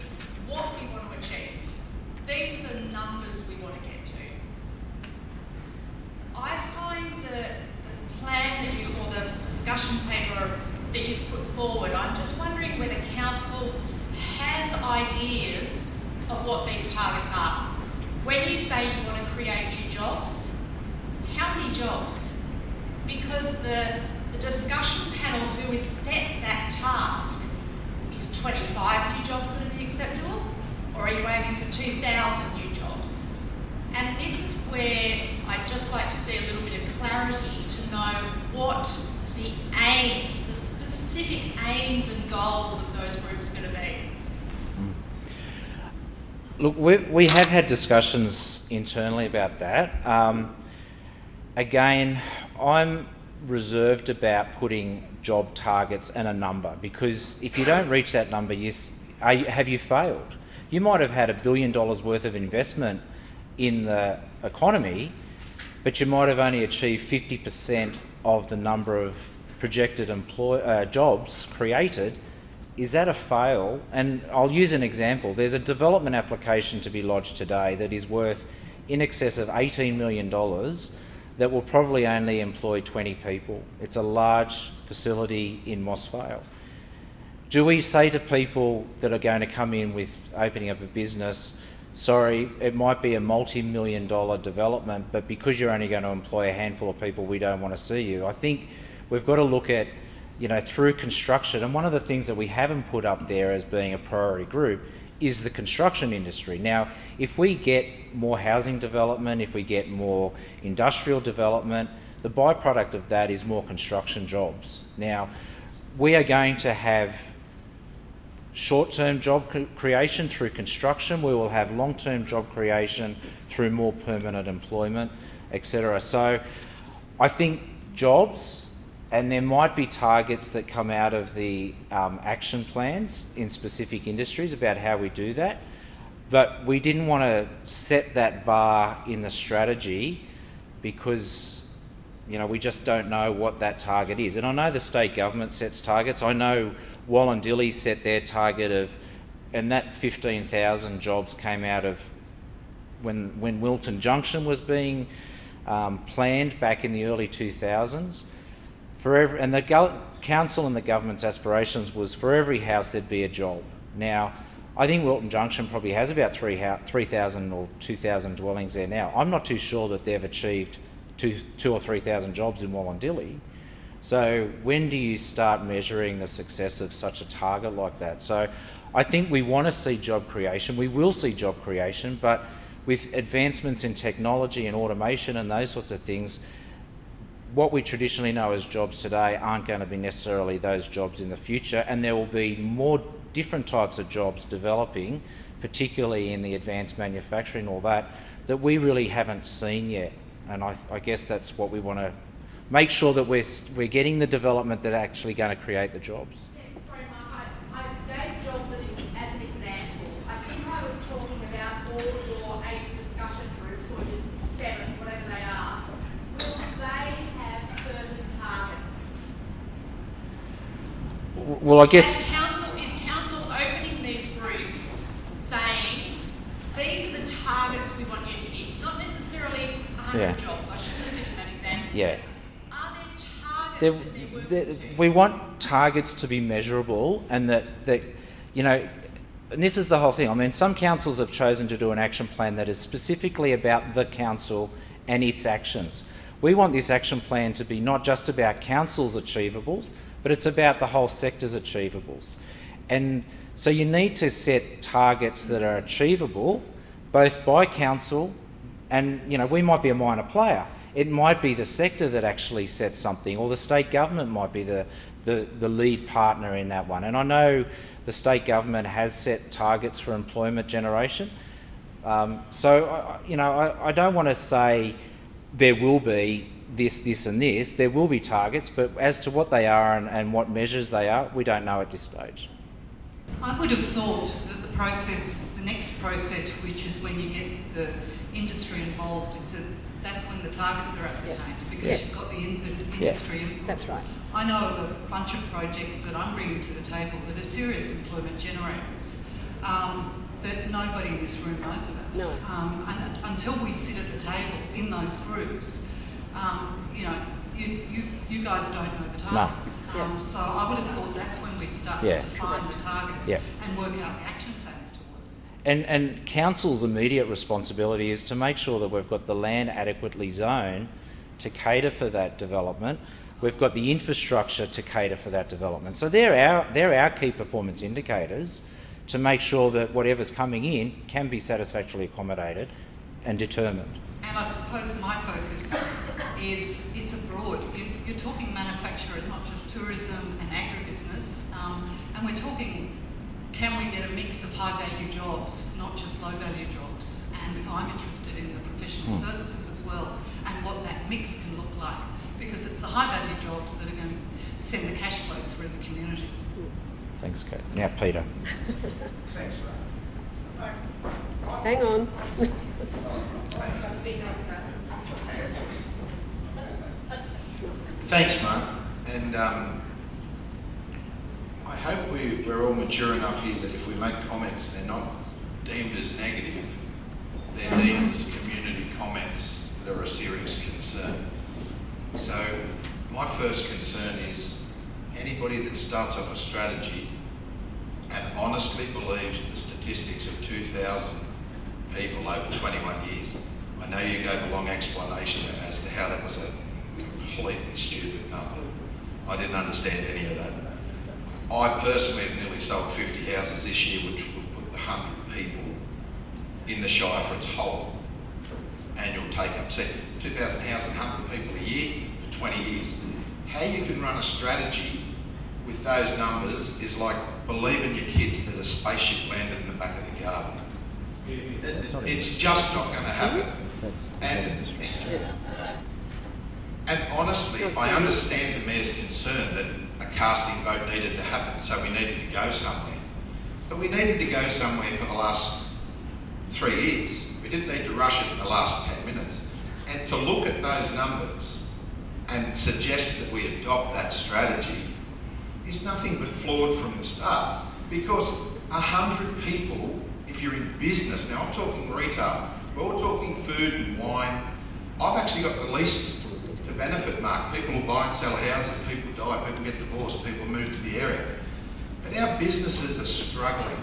what we want to achieve. These are the numbers we want to get to. I find the plan that you, or the discussion paper that you've put forward, I'm just wondering whether council has ideas of what these targets are. When you say you want to create new jobs, how many jobs? Because the discussion panel who has set that task, is 25 new jobs going to be acceptable? Or are you aiming for 2,000 new jobs? And this is where I'd just like to see a little bit of clarity to know what the aims, the specific aims and goals of those groups are going to be. Look, we have had discussions internally about that. Again, I'm reserved about putting job targets and a number, because if you don't reach that number, have you failed? You might have had $1 billion worth of investment in the economy, but you might have only achieved 50% of the number of projected jobs created. Is that a fail? And I'll use an example. There's a development application to be lodged today that is worth in excess of $18 million that will probably only employ 20 people. It's a large facility in Moss Vale. Do we say to people that are going to come in with opening up a business, sorry, it might be a multi-million-dollar development, but because you're only going to employ a handful of people, we don't want to see you? I think we've got to look at, through construction, and one of the things that we haven't put up there as being a priority group is the construction industry. Now, if we get more housing development, if we get more industrial development, the byproduct of that is more construction jobs. Now, we are going to have short-term job creation through construction. We will have long-term job creation through more permanent employment, etc. So I think jobs, and there might be targets that come out of the action plans in specific industries about how we do that, but we didn't want to set that bar in the strategy because we just don't know what that target is. And I know the state government sets targets. I know Wallandilly set their target of, and that 15,000 jobs came out of when Wilton Junction was being planned back in the early 2000s. And the council and the government's aspirations was for every house there'd be a job. Now, I think Wilton Junction probably has about 3,000 or 2,000 dwellings there now. I'm not too sure that they've achieved 2,000 or 3,000 jobs in Wallandilly. So when do you start measuring the success of such a target like that? So I think we want to see job creation. We will see job creation, but with advancements in technology and automation and those sorts of things, what we traditionally know as jobs today aren't going to be necessarily those jobs in the future, and there will be more different types of jobs developing, particularly in the advanced manufacturing and all that we really haven't seen yet. And I guess that's what we want to make sure that we're getting the development that are actually going to create the jobs. Yeah, sorry, Mark, I gave jobs as an example. I think I was talking about all your 8 discussion groups, or your 7, whatever they are. Will they have certain targets? Well, I guess... Is council opening these groups saying, these are the targets we want you to hit? Not necessarily 100 jobs, I shouldn't have given that example. Yeah. Are there targets that they're working to? We want targets to be measurable, and that you know, and this is the whole thing. I mean, some councils have chosen to do an action plan that is specifically about the council and its actions. We want this action plan to be not just about council's achievables, but it's about the whole sector's achievables. And so you need to set targets that are achievable, both by council and, you know, we might be a minor player. It might be the sector that actually sets something, or the state government might be the lead partner in that one. And I know the state government has set targets for employment generation. So, you know, I don't want to say there will be this, this and this. There will be targets, but as to what they are and what measures they are, we don't know at this stage. I would have thought that the next process, which is when you get the industry involved, is that's when the targets are ascertained, because you've got the industry involved. That's right. I know of a bunch of projects that I'm bringing to the table that are serious employment generators that nobody in this room knows about. No. And until we sit at the table in those groups, you know, you guys don't know the targets. No. So I would have thought that's when we'd start to define the targets and work out the action plans towards them. And council's immediate responsibility is to make sure that we've got the land adequately zoned to cater for that development. We've got the infrastructure to cater for that development. So they're our key performance indicators to make sure that whatever's coming in can be satisfactorily accommodated and determined. And I suppose my focus is it's abroad. You're talking manufacturers, not just tourism and agribusiness, and we're talking, can we get a mix of high-value jobs, not just low-value jobs? And so I'm interested in the professional services as well, and what that mix can look like, because it's the high-value jobs that are going to send the cash flow through the community. Thanks, Kate. Now, Peter. Thanks, Ray. Hang on. Thanks, Mark. And I hope we're all mature enough here that if we make comments, they're not deemed as negative. They're deemed as community comments that are a serious concern. So my first concern is anybody that starts off a strategy and honestly believes the statistics of 2,000 people over 21 years. I know you gave a long explanation as to how that was a completely stupid number. I didn't understand any of that. I personally have nearly sold 50 houses this year, which would put the 100 people in the Shire for its whole annual take-up. See, 2,000 houses, 100 people a year for 20 years. How you can run a strategy with those numbers is like believing your kids that a spaceship landed in the back of the garden. It's just not going to happen. And honestly, I understand the Mayor's concern that a casting vote needed to happen, so we needed to go somewhere. But we needed to go somewhere for the last 3 years. We didn't need to rush it in the last 10 minutes. And to look at those numbers and suggest that we adopt that strategy is nothing but flawed from the start. Because 100 people, if you're in business, now I'm talking retail, We're all talking food and wine. I've actually got the least to benefit, Mark. People will buy and sell houses, people die, people get divorced, people move to the area. But our businesses are struggling.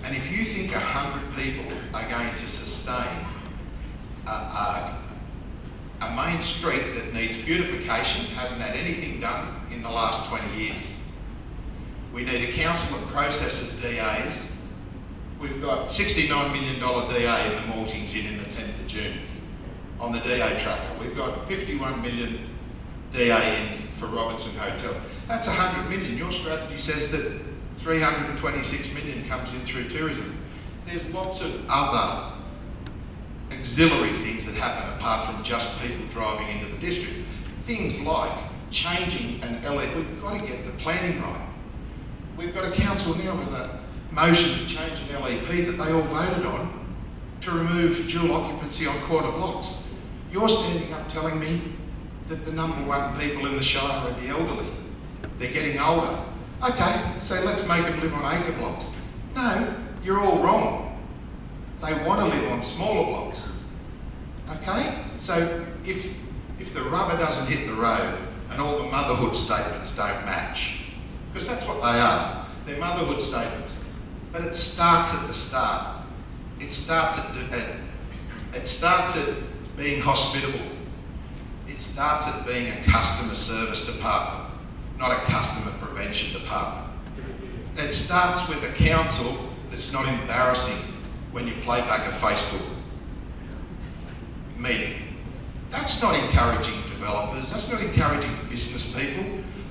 And if you think 100 people are going to sustain a main street that needs beautification, hasn't had anything done in the last 20 years. We need a council that processes DAs. We've got $69 million DA in the Maltings in the 10th of June on the DA tracker. We've got 51 million DA in for Robinson Hotel. That's 100 million. Your strategy says that 326 million comes in through tourism. There's lots of other auxiliary things that happen apart from just people driving into the district. Things like changing an LEP. We've got to get the planning right. We've got a council now with a motion to change an LEP that they all voted on to remove dual occupancy on quarter blocks. You're standing up telling me that the number one people in the Shire are the elderly. They're getting older. Okay, so let's make them live on acre blocks. No, you're all wrong. They want to live on smaller blocks. Okay? So if the rubber doesn't hit the road and all the motherhood statements don't match, because that's what they are, they're motherhood statements. But it starts at the start. It starts at being hospitable. It starts at being a customer service department, not a customer prevention department. It starts with a council that's not embarrassing when you play back a Facebook meeting. That's not encouraging developers, that's not encouraging business people.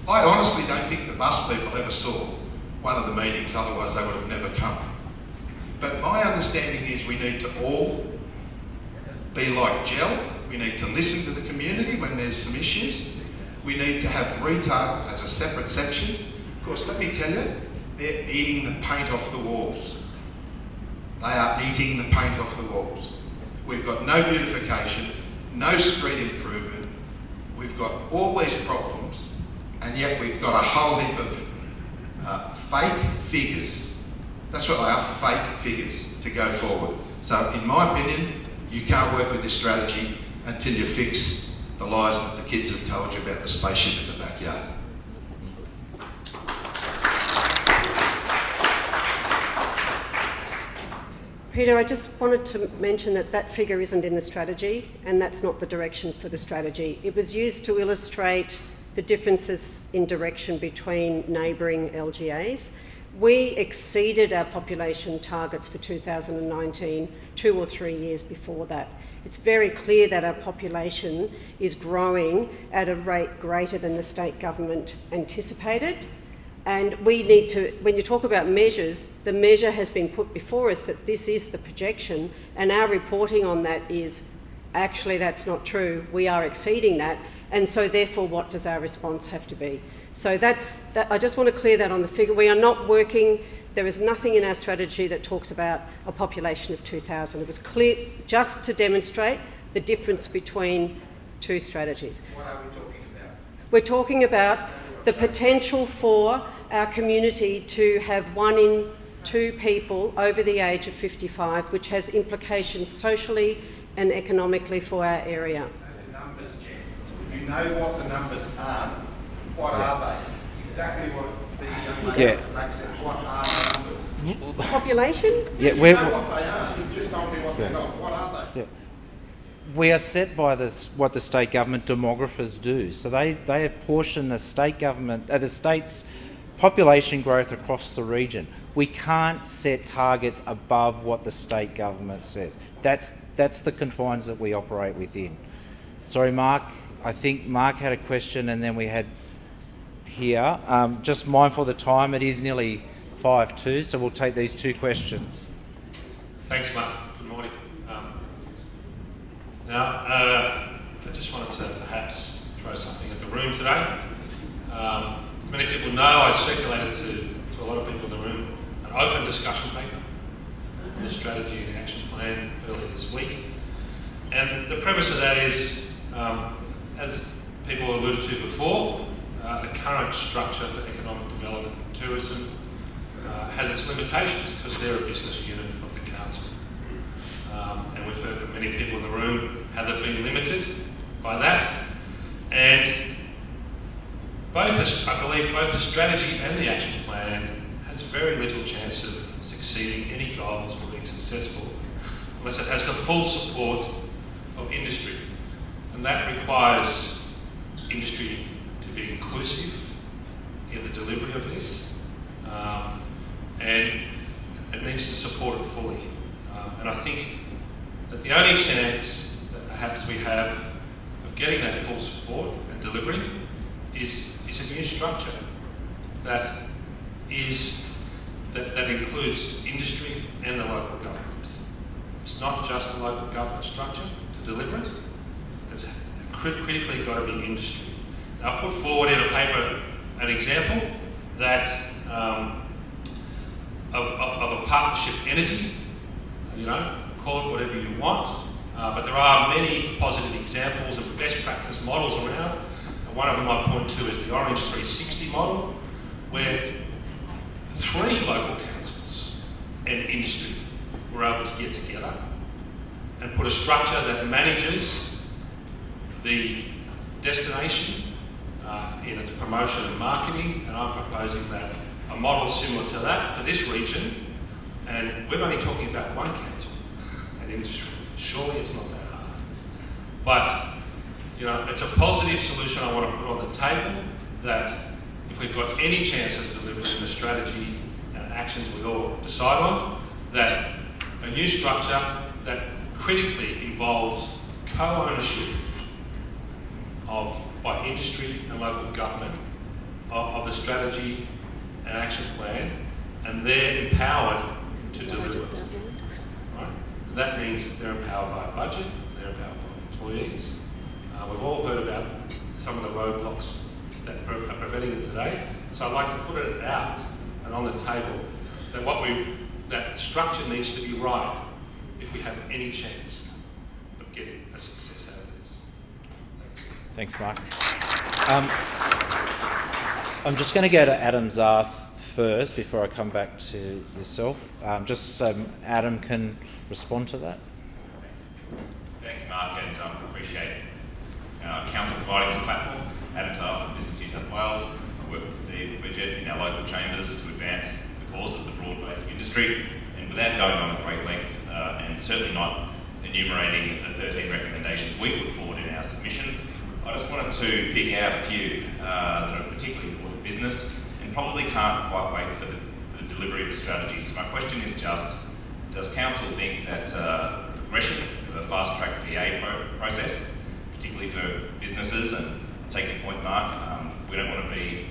I honestly don't think the bus people ever saw one of the meetings, otherwise they would have never come. But my understanding is we need to all be like gel. We need to listen to the community when there's some issues. We need to have retail as a separate section. Of course, let me tell you, they're eating the paint off the walls. They are eating the paint off the walls. We've got no beautification, no street improvement. We've got all these problems, and yet we've got a whole heap of fake figures. That's what they are, fake figures to go forward. So in my opinion, you can't work with this strategy until you fix the lies that the kids have told you about the spaceship in the backyard. Peter, I just wanted to mention that that figure isn't in the strategy, and that's not the direction for the strategy. It was used to illustrate the differences in direction between neighbouring LGAs. We exceeded our population targets for 2019 2 or 3 years before that. It's very clear that our population is growing at a rate greater than the state government anticipated. And we need to, when you talk about measures, the measure has been put before us that this is the projection, and our reporting on that is, actually that's not true, we are exceeding that, and so therefore what does our response have to be? So that's, I just want to clear that on the figure. We are not working, there is nothing in our strategy that talks about a population of 2,000. It was clear just to demonstrate the difference between two strategies. What are we talking about? We're talking about the potential for our community to have 1 in 2 people over the age of 55, which has implications socially and economically for our area. The numbers, Jen. You know what the numbers are. What are they? Exactly what the young lady said. What are the numbers? Population? Yeah, You know what they are. You've just told me what they're not. What are they? Yeah. We are set by this, what the state government demographers do. So they apportion the state government, the state's population growth across the region. We can't set targets above what the state government says. That's the confines that we operate within. Sorry, Mark. I think Mark had a question, and then we had here. Just mindful of the time, it is nearly 5:02, so we'll take these 2 questions. Thanks, Mark. Good morning. I just wanted to perhaps throw something at the room today. As many people know, I circulated to a lot of people in the room an open discussion paper on the strategy and action plan earlier this week. And the premise of that is, as people alluded to before, the current structure for economic development and tourism has its limitations because they're a business unit of the council. and we've heard from many people in the room how they've been limited by that. And I believe both the strategy and the action plan has very little chance of succeeding any goals or being successful unless it has the full support of industry. And that requires industry to be inclusive in the delivery of this, and it needs to support it fully. And I think that the only chance that perhaps we have of getting that full support and delivery is a new structure that includes industry and the local government. It's not just the local government structure to deliver it. It's critically got to be industry. Now, I've put forward in a paper an example that of a partnership entity. Call it whatever you want, but there are many positive examples of best practice models around. And one of them I point to is the Orange 360 model, where 3 local councils and industry were able to get together and put a structure that manages the destination in its promotion and marketing, and I'm proposing that a model similar to that for this region, and we're only talking about 1 council and industry. Surely it's not that hard. But, it's a positive solution I want to put on the table, that if we've got any chance of delivering the strategy and actions we all decide on, that a new structure that critically involves co-ownership by industry and local government of the strategy and action plan, and they're empowered to deliver it. Right? That means they're empowered by a budget, they're empowered by employees. We've all heard about some of the roadblocks that are preventing it today. So I'd like to put it out and on the table that that structure needs to be right if we have any chance of getting a success out of this. Thanks, Mark. I'm just going to go to Adam Zarth first before I come back to yourself, just so Adam can respond to that. Thanks, Mark, and appreciate Council providing this platform. Adam Zarth from Business New South Wales. I work with Steve Widget in our local chambers to advance the cause of the broad-based industry, and without going on at great length, and certainly not enumerating the 13 recommendations we put forward in our submission, I just wanted to pick out a few that are particularly important to business and probably can't quite wait for the delivery of the strategy. So my question is just, does Council think that the progression of a fast-track DA process, particularly for businesses, and take your point, Mark, we don't want to be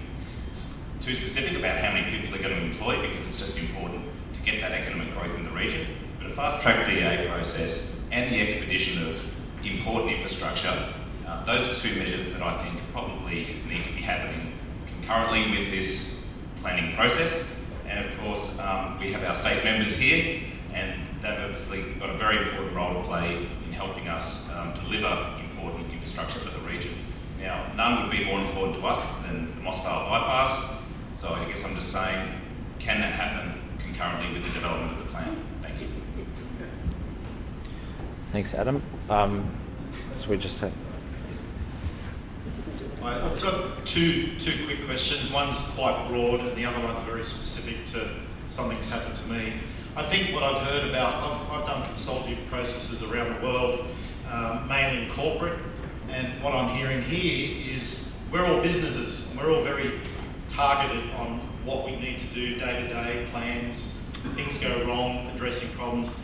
too specific about how many people they're going to employ because it's just important to get that economic growth in the region, but a fast-track DA process and the expedition of important infrastructure, those are 2 measures that I think probably need to be happening concurrently with this planning process. And of course, we have our state members here, and they've obviously got a very important role to play in helping us deliver important infrastructure for the region. Now, none would be more important to us than the Mossvale bypass, so I guess I'm just saying, can that happen concurrently with the development of the plan? Thank you. Thanks, Adam. So we just have... I've got two quick questions. One's quite broad and the other one's very specific to something that's happened to me. I think what I've heard about, I've done consultative processes around the world, mainly in corporate, and what I'm hearing here is we're all businesses and we're all very targeted on what we need to do day-to-day, plans, things go wrong, addressing problems.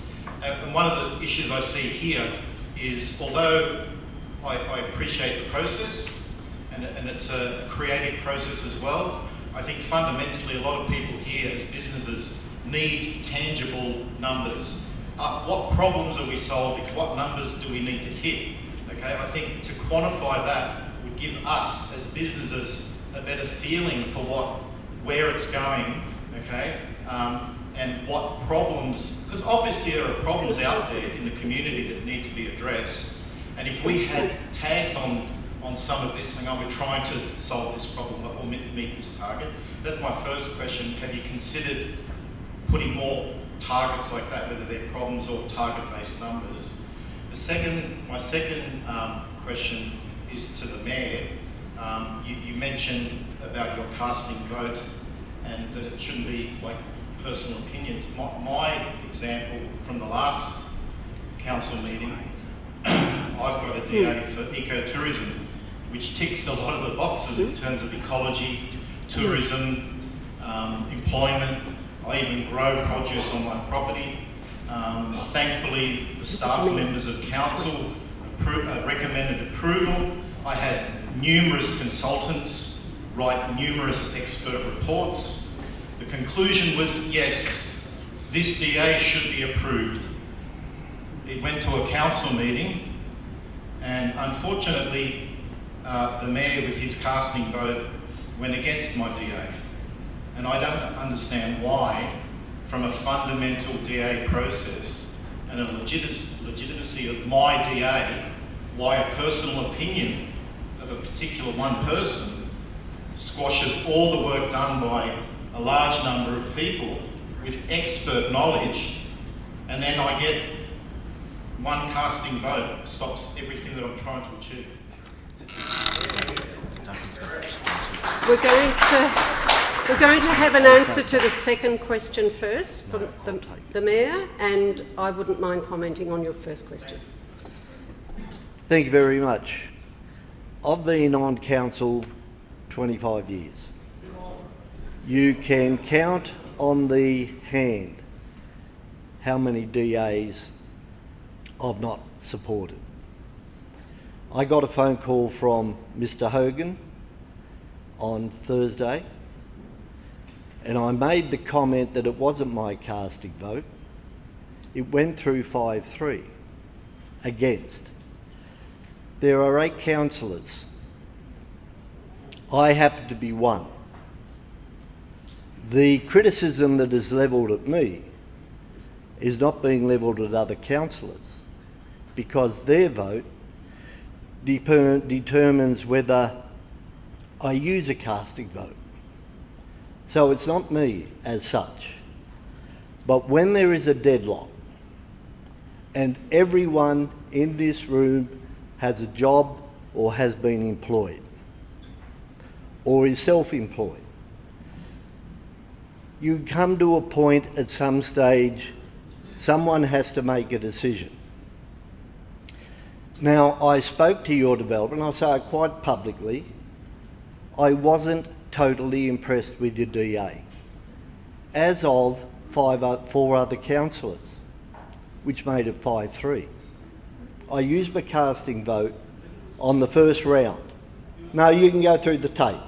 And one of the issues I see here is, although I appreciate the process, and it's a creative process as well, I think fundamentally a lot of people here as businesses need tangible numbers. What problems are we solving? What numbers do we need to hit? Okay, I think to quantify that would give us as businesses a better feeling for where it's going, okay, and what problems, because obviously there are problems out there in the community that need to be addressed, and if we had tags on some of this saying, we're trying to solve this problem or meet this target. That's my first question. Have you considered putting more targets like that, whether they're problems or target-based numbers. My second question is to the Mayor. You mentioned about your casting vote and that it shouldn't be like personal opinions. My example from the last council meeting, I've got a DA for ecotourism, which ticks a lot of the boxes in terms of ecology, tourism, employment. I even grow produce on my property. Thankfully, the staff members of council recommended approval. I had numerous consultants write numerous expert reports. The conclusion was, yes, this DA should be approved. It went to a council meeting, and unfortunately, the Mayor, with his casting vote, went against my DA. And I don't understand why, from a fundamental DA process and a legitimacy of my DA, why a personal opinion of a particular one person squashes all the work done by a large number of people with expert knowledge, and then I get one casting vote stops everything that I'm trying to achieve. We're going to have an answer to the second question first from the Mayor, and I wouldn't mind commenting on your first question. Thank you very much. I've been on council 25 years. You can count on the hand how many DAs I've not supported. I got a phone call from Mr. Hogan on Thursday, and I made the comment that it wasn't my casting vote. It went through 5-3 against. There are 8 councillors. I happen to be one. The criticism that is levelled at me is not being levelled at other councillors, because their vote determines whether I use a casting vote. So it's not me as such. But when there is a deadlock and everyone in this room has a job or has been employed or is self-employed, you come to a point at some stage, someone has to make a decision. Now, I spoke to your development, I'll say it quite publicly, I wasn't totally impressed with your DA, as of 4 other councillors, which made it 5-3. I used my casting vote on the first round. No, you can go through the tape.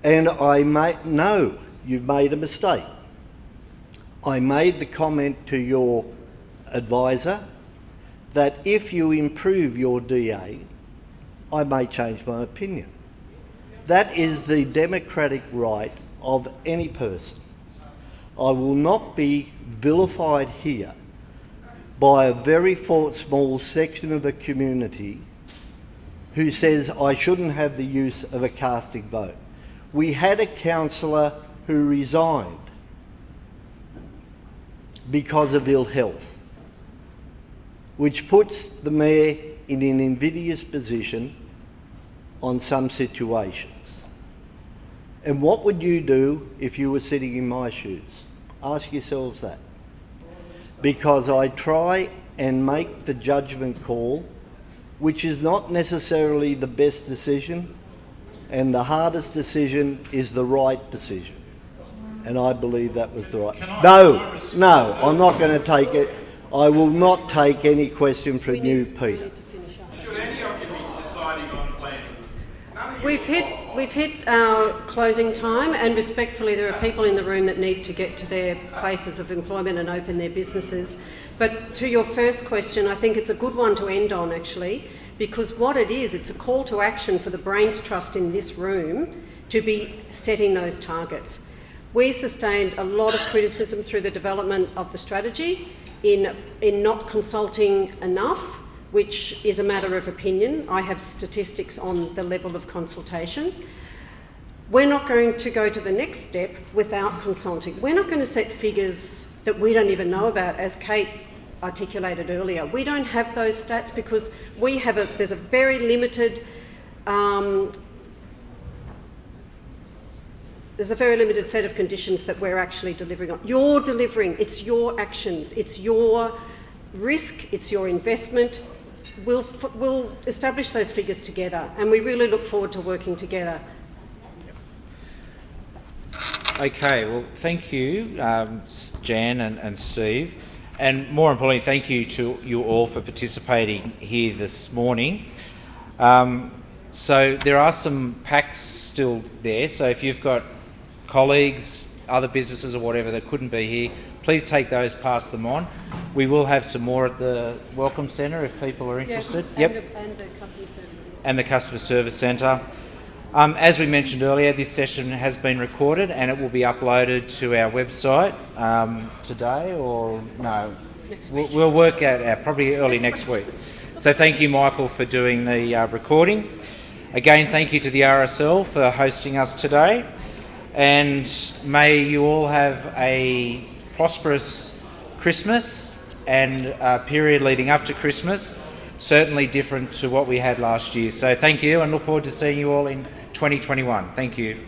And no, you've made a mistake. I made the comment to your advisor that if you improve your DA, I may change my opinion. That is the democratic right of any person. I will not be vilified here by a very small section of the community who says I shouldn't have the use of a casting vote. We had a councillor who resigned because of ill health, which puts the Mayor in an invidious position on some situations. And what would you do if you were sitting in my shoes? Ask yourselves that. Because I try and make the judgment call, which is not necessarily the best decision, and the hardest decision is the right decision. And I believe that was the right. No, I'm not going to take it. I will not take any question from you, Peter. Should any of you be deciding on a plan? We've hit our closing time, and respectfully, there are people in the room that need to get to their places of employment and open their businesses. But to your first question, I think it's a good one to end on, actually, because what it is, it's a call to action for the Brains Trust in this room to be setting those targets. We sustained a lot of criticism through the development of the strategy in not consulting enough, which is a matter of opinion. I have statistics on the level of consultation. We're not going to go to the next step without consulting. We're not going to set figures that we don't even know about, as Kate articulated earlier. We don't have those stats because there's a very limited set of conditions that we're actually delivering on. You're delivering, it's your actions, it's your risk, it's your investment. We'll establish those figures together, and we really look forward to working together. Okay, well, thank you, Jan and Steve, and more importantly, thank you to you all for participating here this morning. So there are some packs still there, so if you've got colleagues, other businesses or whatever that couldn't be here, please take those, pass them on. We will have some more at the Welcome Centre if people are interested. And the Customer Service Centre. And the Customer Service Centre. As we mentioned earlier, this session has been recorded and it will be uploaded to our website today or no. We'll work out probably early next week. So thank you, Michael, for doing the recording. Again, thank you to the RSL for hosting us today. And may you all have a prosperous Christmas and a period leading up to Christmas, certainly different to what we had last year. So thank you and look forward to seeing you all in 2021. Thank you.